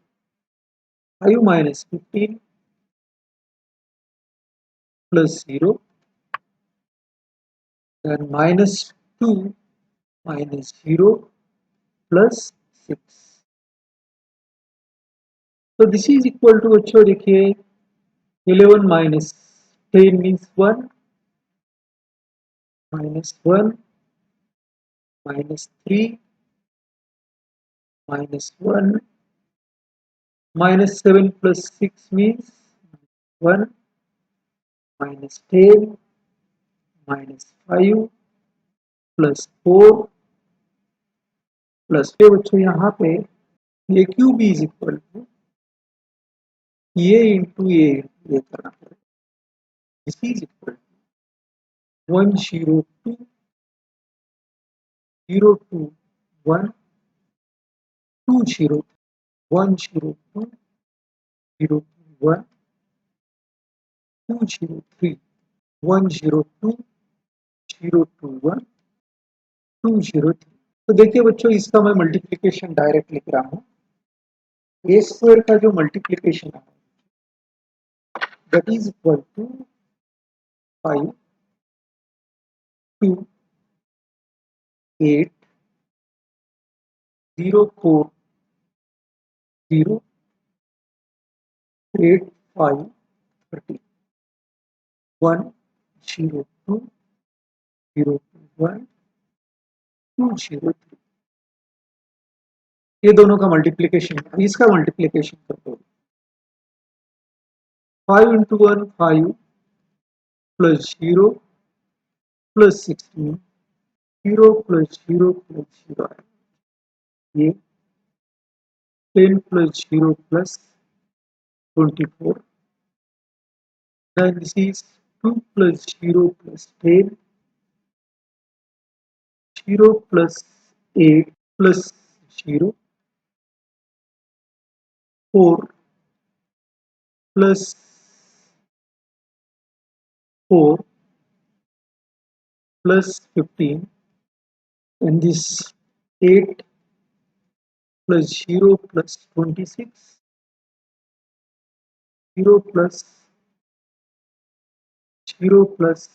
5 minus 15 plus 0. Then minus 2 minus 0 plus 6. So this is equal to बच्चों देखिए 11 minus 10 means 1 minus 1 minus 3 minus 1 minus 7 plus 6 means 1 minus 10 minus 5 plus 4 plus पे बच्चों यहाँ पे ये क्यूब इज इक्वल टू ये into ये करना पड़ेगा. This is equal to 1 0 2 0 2 1 2 0 1 0 2 0 1 2 0 3 1 0 2 0 2 1 2 0 3. तो देखिए बच्चों इसका मैं मल्टीप्लिकेशन डायरेक्ट लिख रहा हूँ. ए स्क्वायर का जो मल्टीप्लिकेशन है दैट इज इक्वल टू 5 2 8 0 4 0 8 5 30 1 0 2 0 1 2 0 3 ये दोनों का मल्टीप्लिकेशन इसका मल्टीप्लिकेशन कर दो 5 into 1 5 plus 0 plus 16 0 plus 0 plus 0 ये 10 plus 0 plus 24 then this is 2 plus 0 plus 10 0 plus 8 plus 0 4 plus 4 plus 15 and this 8 plus 0 plus 26 0 plus 0 plus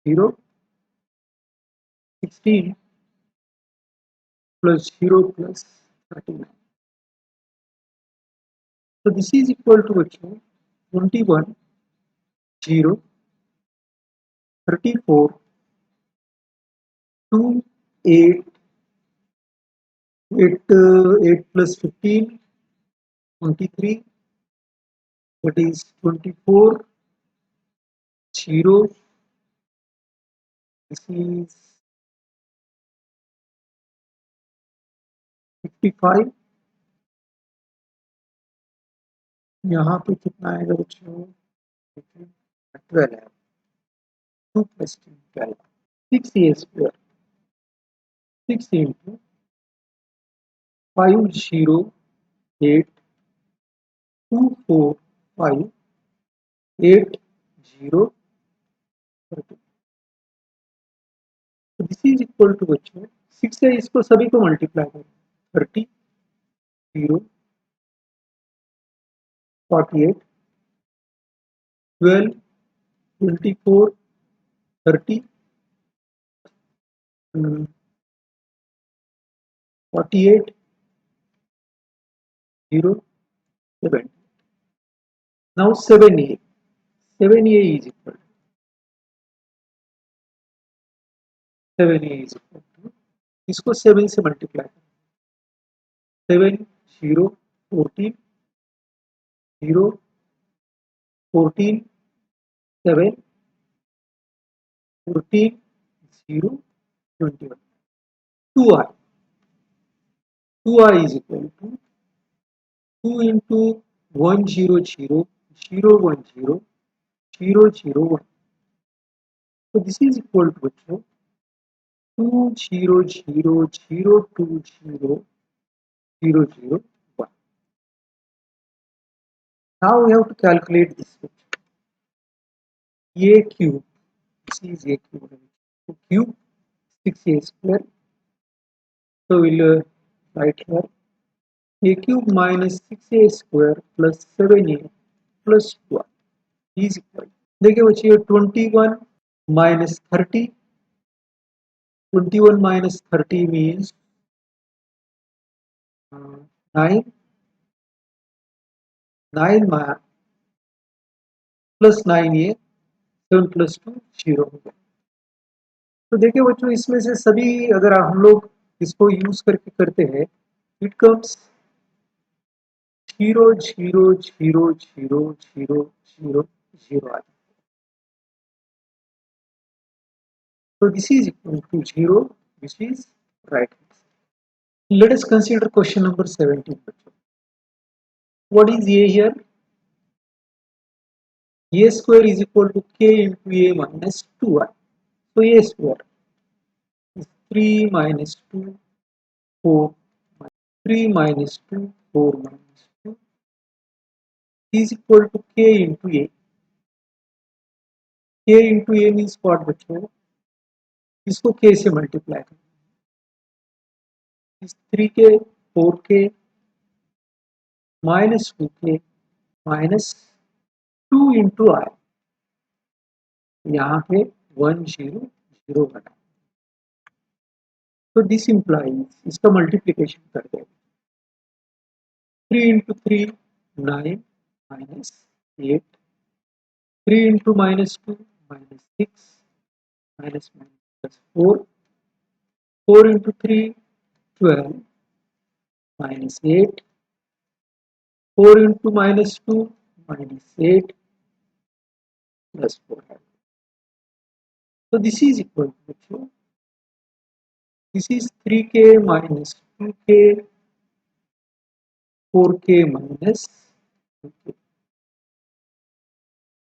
0 16 plus 0 plus 39. So this is equal to actually 21 0 34 2 8 8 8 plus 15 23 that is 24 0 this is 55 यहाँ पे कितना आएगा बच्चों 12 है 2 plus 2 12 6a square 6 into 5 0 8 2 4 5 8 0 30 तो this is equal to बच्चों 6 से इसको सभी को मल्टीप्लाई करें 30 0 48 12 24 30 48 0 7 now 7a 7a is equal to 7a is equal to इसको 7 से मल्टीप्लाई करें 7 0 14 0 14 7 14 0 21 2i 2i is equal to 2 into 1 0 0 0 1 0 0 0 1 so this is equal to 2 0 0 0 2 0 0 0 1 now we have to calculate this a cube this is a cube so cube 6a square so we'll write here a cube minus 6a square plus 7a plus 12 is equal देखिए बच्चे 21 minus 30 21 minus 30 means 9 9 plus 9 ये 7 plus 2 0 हो गया तो देखिए बच्चों इसमें से सभी अगर हम लोग इसको यूज करके करते हैं इट कम्स 0 0 0 0 0 0 0 आदि so this is equal to 0 which is right let us consider question number 17 what is a here a square is equal to k into a minus 2i so a square is 3 minus 2 4 3 minus 2 4 minus 2 is equal to k into a k into a means what बच्चों इसको k से multiply करें इस 3k 4k minus 2k minus 2 into i यहाँ पे 1 0 0 बना तो this implies इसका मल्टीप्लिकेशन कर दें 3 into 3 9 minus 8, 3 into minus 2 minus 6, minus minus plus 4, 4 into 3 12, minus 8, 4 into minus 2 minus 8 plus 4. So this is equal to, this is 3k minus 2k, 4k minus 2k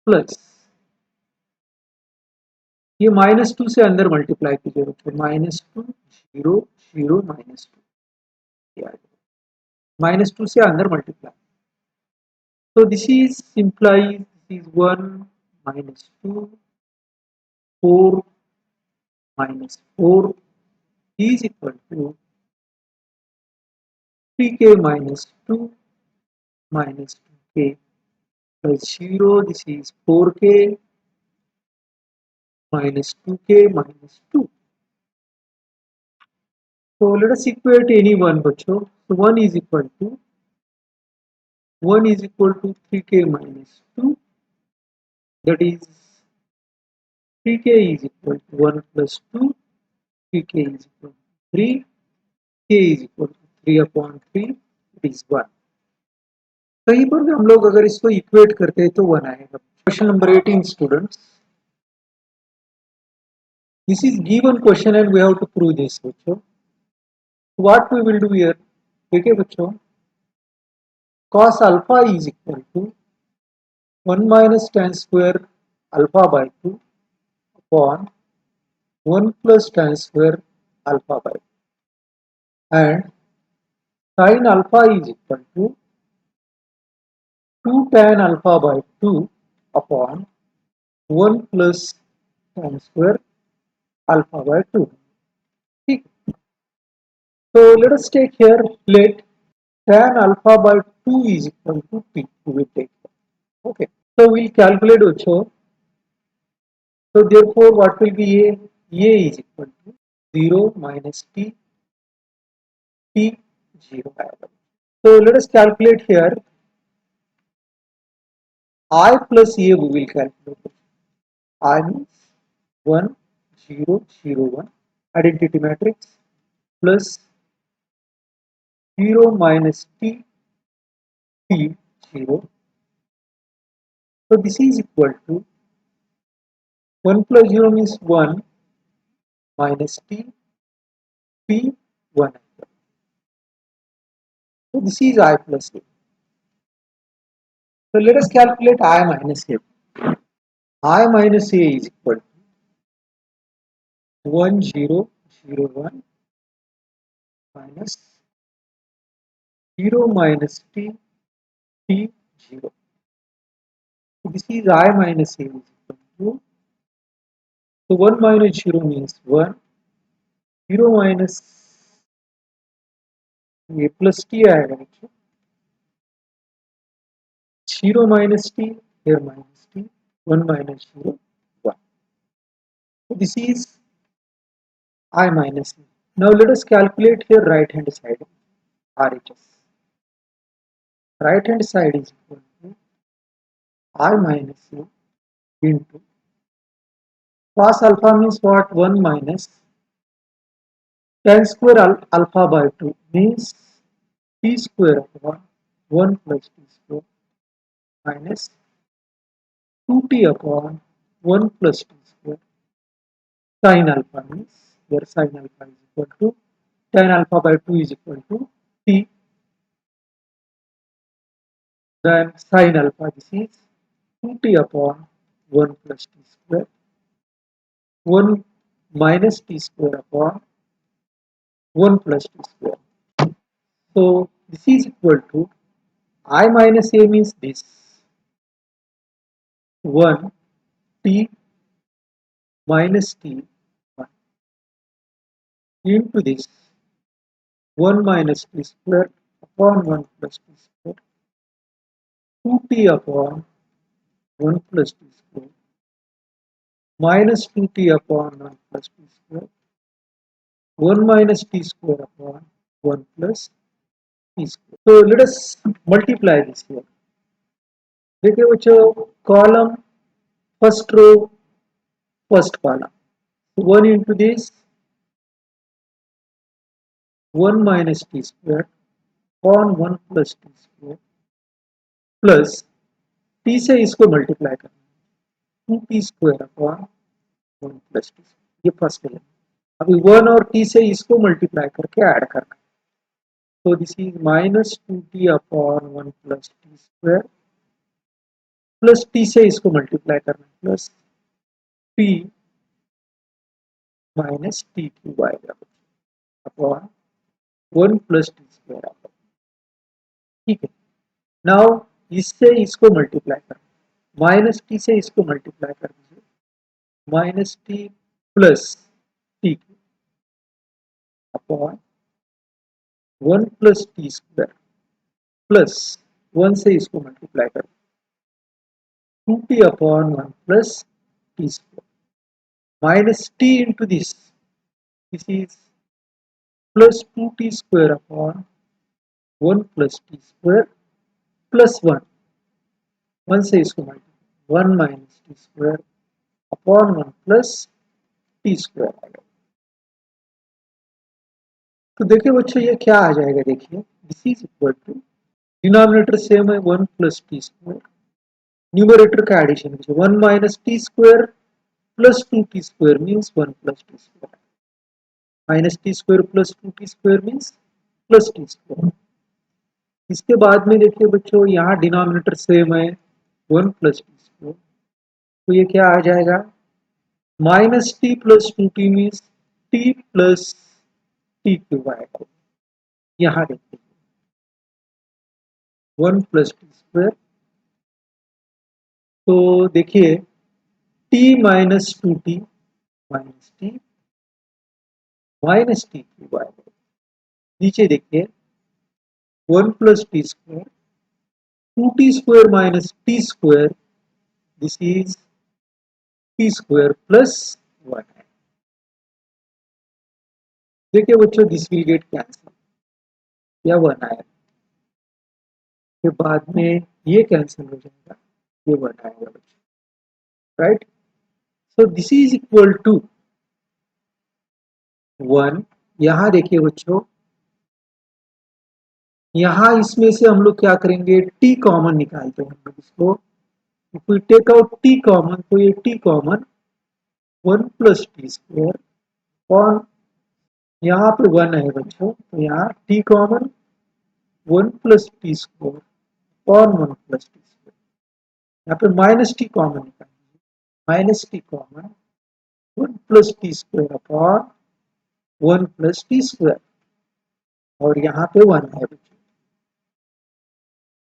plus ये -2 से अंदर multiply कीजिए बच्चों, -2 0 0 -2 -2 से अंदर multiply, so this is implies this is 1 minus 2 4 minus 4 is equal to 3k minus 2 minus 2k plus 0, this is 4k minus 2k minus 2. So let us equate any one बच्चों, so 1 is equal to 3k minus 2, that is 3k is equal to 1 plus 2, 3k is equal to 3, k is equal to 3 upon 3, it is 1. कहीं पर भी हम लोग अगर इसको equate करते हैं तो 1 आएगा. Question number 18 students, this is given question and we have to prove this बच्चों. What we will do here, देखिए बच्चों, cos alpha is equal to 1 minus tan square alpha by 2 upon 1 plus tan square alpha by 2, and sin alpha is equal to 2 tan alpha by 2 upon 1 plus tan square alpha by 2. So let us take here, let tan alpha by 2 is equal to t. We will take. Okay. So we'll calculate also. So therefore what will be A? A is equal to 0 minus t, t 0. So let us calculate here. I plus A we will calculate. I means 1 0 0 1 identity matrix plus 0 minus t t 0. So this is equal to 1 plus 0 means 1 minus t p 1. So this is I plus A. So let us calculate I minus A. I minus A is equal to 1 0 0 1 minus 0 minus t t 0. So this is I minus A is equal to, so 1 minus 0 means 1, 0 minus A plus t आएगा बच्चों, 0 minus t, here minus t, 1 minus 0 1. So this is I minus A. Now let us calculate here right hand side, RHS. Right hand side is equal to I minus A into cos alpha means what? 1 minus tan square alpha by 2 means t square upon 1 plus t square minus 2t upon 1 plus t square sin alpha means where sin alpha is equal to tan alpha by 2 is equal to t, then sin alpha this is 2t upon 1 plus t square 1 minus t square upon 1 plus t square. So this is equal to I minus A means this 1 t minus t 1 into this 1 minus t square upon 1 plus t square 2t upon 1 plus t square minus 2t upon 1 plus t square 1 minus t square upon 1 plus t square. So let us multiply this here. देखिए बच्चों, column, first row, first column, 1 into this 1 minus t square upon 1 plus t square plus t से इसको multiply करना, 2t square upon 1 plus T, ये first element. अभी 1 और t से इसको मल्टीप्लाई करके ऐड करना, तो this is minus 2t upon 1 plus T square plus t से इसको मल्टीप्लाई करना plus t minus T cube आएगा अपॉन 1 प्लस टी स्क्वायर आएगा। ठीक है, नाउ इससे इसको मल्टीप्लाई करना, माइनस टी से इसको मल्टीप्लाई कर दीजिए, minus T plus T upon 1 plus T square plus 1 से इसको मल्टीप्लाई कर 2t upon 1 plus T square minus T into this is plus 2t square upon 1 plus T square plus 1, 1 से इसको multiply 1 minus T square upon 1 plus T square आएगा। तो देखिए बच्चों ये क्या आ जाएगा, देखिए this is equal to, denominator same है 1 प्लस टी स्क्वायर, न्यूमरेटर का addition 1 minus T square plus 2t square means 1 plus T square, minus T square plus 2t square means plus T square. इसके बाद में देखिए बच्चों यहाँ denominator same है 1 plus T square, तो ये क्या आ जाएगा, minus T plus 2t means T plus T cube आएगा। यहाँ देखिए 1 प्लस टी स्क्वायर, तो देखिए t minus 2t minus T cube आएगा। नीचे देखिए 1 plus T square, 2t square minus T square, this is T square plus 1 है। देखिए बच्चों दिस विल गेट कैंसिल, या 1 आएगा, फिर बाद में ये कैंसिल हो जाएगा, ये 1 आएगा बच्चों, right. So this is equal to 1। यहाँ देखिए बच्चों, यहाँ इसमें से हम लोग क्या करेंगे, t कॉमन निकालते हैं हम लोग इसको, if we take out t common तो ये t common 1 plus T square और यहाँ पे 1 है बच्चों, तो यहाँ t common 1 plus T square और 1 प्लस टी स्क्वायर, यहाँ पे माइनस टी कॉमन निकालेंगे, minus T common 1 plus T square upon 1 plus T square, और यहाँ पे 1 है बच्चों,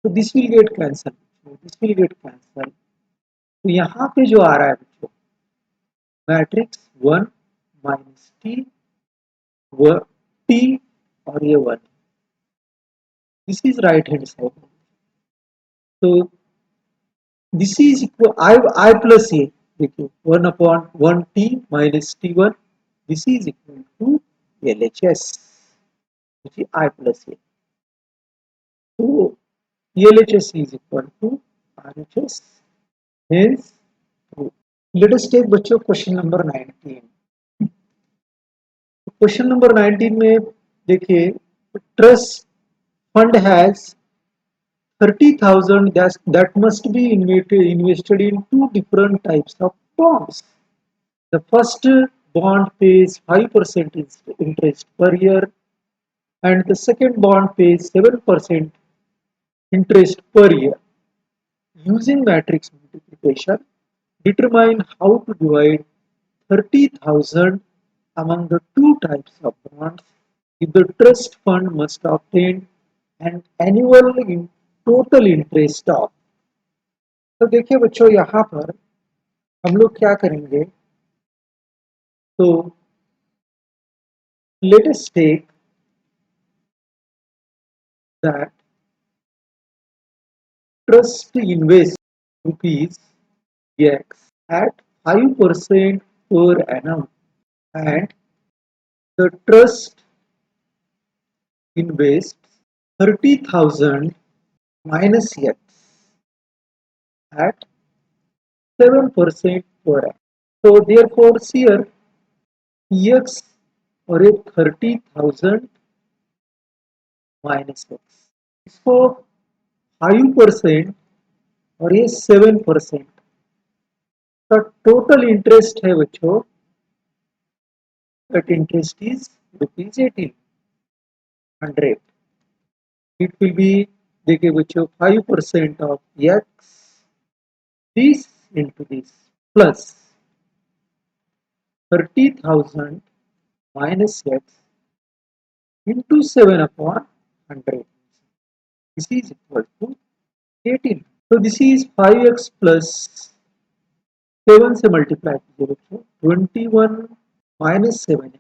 तो this will get cancel, this will get cancel. तो यहाँ पे जो आ रहा है बच्चों, मैट्रिक्स 1 माइनस टी टी और ये 1, this is right hand side, तो this is equal I plus A, देखिए 1 upon 1 T minus T 1, this is equal to L H S, I plus A, तो L H S is equal to R H S, hence let us take बच्चों question number 19। Question number 19 में देखिए, trust fund has 30,000 that must be invested in two different types of bonds. The first bond pays 5% interest per year and the second bond pays 7% interest per year. Using matrix multiplication, determine how to divide 30,000 among the two types of bonds if the trust fund must obtain an annual total interest of। तो देखिए बच्चों यहाँ पर हम लोग क्या करेंगे, तो let us take that trust invest rupees X at 5% per annum and the trust invests 30,000 minus X at 7% per annum. So therefore here X और ये 30,000 माइनस एक्स, इसको 5% और ये 7% का टोटल इंटरेस्ट है बच्चों, that interest is rupees 1800. It will be, देखिए बच्चों, 5% of x this into this plus 30,000 minus x into 7 upon 100. This is equal to 18. So this is 5x plus 7 से मल्टीप्लाई कीजिए बच्चों, 21 minus 7x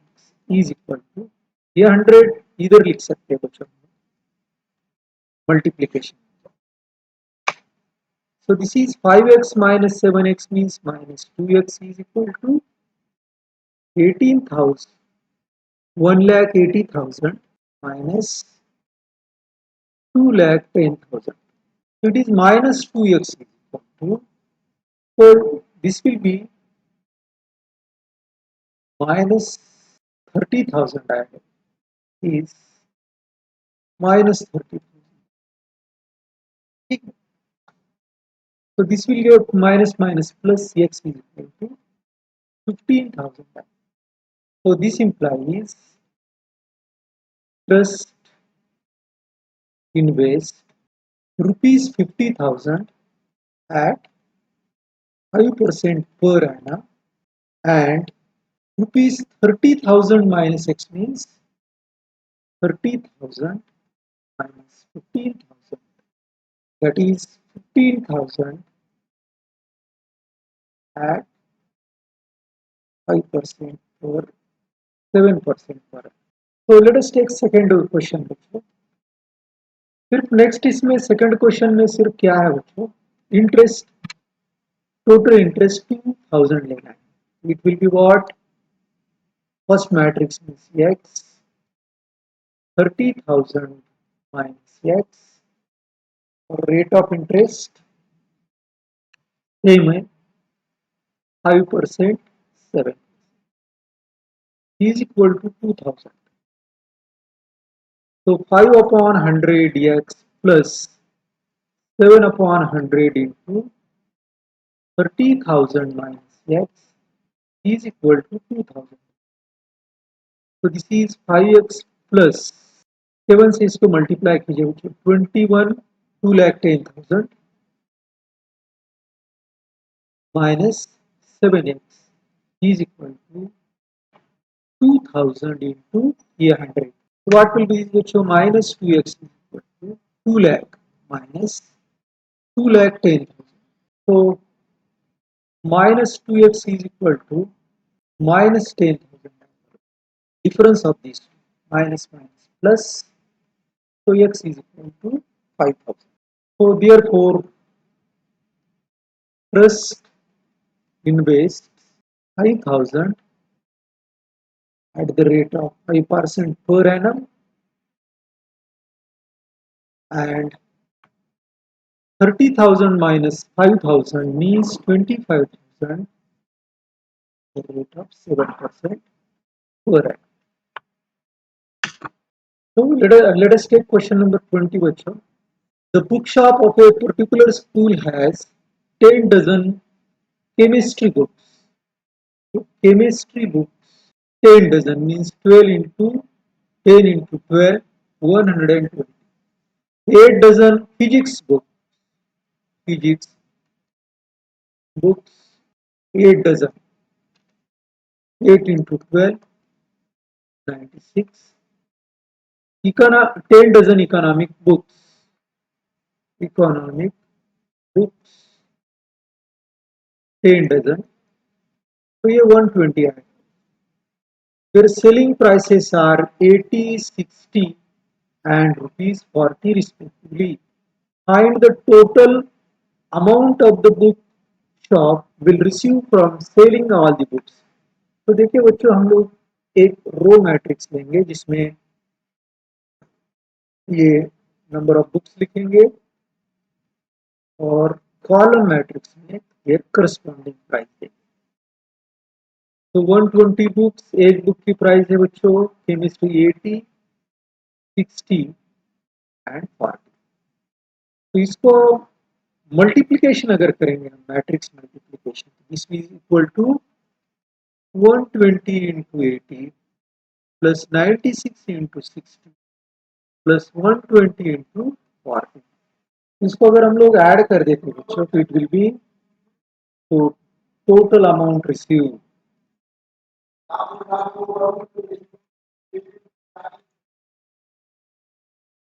is equal to, ये 100 इधर लिख सकते हैं बच्चों, multiplication. So this is 5x minus 7x means minus 2x is equal to 18,000, 1,80,000 minus 2,10,000. So it is minus 2x is equal to, so this will be minus 30,000 is minus 30,000. So this will get minus minus plus x is equal to 15,000. So this implies trust invest rupees 50,000 at 5% per annum, and rupees 30,000 minus x means 30,000 minus 15,000, that is 15,000 at 5% or 7% per annum. So let us take second question बच्चों. सिर्फ next इसमें second question में सिर्फ क्या है बच्चों, interest, total interest 2000 लेना है. It will be what, first matrix means x 30,000 minus x और रेट ऑफ इंटरेस्ट सेम है 5% 7 is equal to 2000. So 5 upon 100 x plus 7 upon 100 into 30,000 minus x is equal to 2000. So this is 5x plus 7 से इसको multiply कीजिए, 21 2,10,000 minus 7x is equal to 2000 into 100. So what will be, minus 2x is equal to 2 lakh minus 2,10,000. So minus 2x is equal to minus 10,000. Difference of these two, minus minus plus, so x is equal to 5,000. So therefore trust invest 5,000 at the rate of 5% per annum, and 30,000 minus 5,000 means 25,000 at the rate of 7% per annum. So let us take question number 20. The bookshop of a particular school has 10 dozen chemistry books. So chemistry books 10 dozen means 12 into 10 into 12, 120. 8 dozen physics books 8 dozen, 8 into 12, 96. 10 dozen economic books 10 dozen, तो ये 120 आएगा. Their selling prices are 80, 60 and rupees 40 respectively. Find the total amount of the book shop will receive from selling all the books. तो देखिए बच्चों, हम लोग एक row matrix लेंगे जिसमें ये नंबर ऑफ बुक्स लिखेंगे और कॉलम मैट्रिक्स में ये करस्पॉन्डिंग प्राइस है। तो 120 बुक्स, एक बुक की प्राइस है बच्चों केमिस्ट्री 80, 60 एंड 40। तो इसको मल्टीप्लीकेशन अगर करेंगे हम, matrix multiplication, this is equal to 120 into 80 plus 96 into 60 plus 120 into 40। इसको अगर हम लोग ऐड कर देते हैं बच्चों तो इट विल बी, तो टोटल अमाउंट रिसीव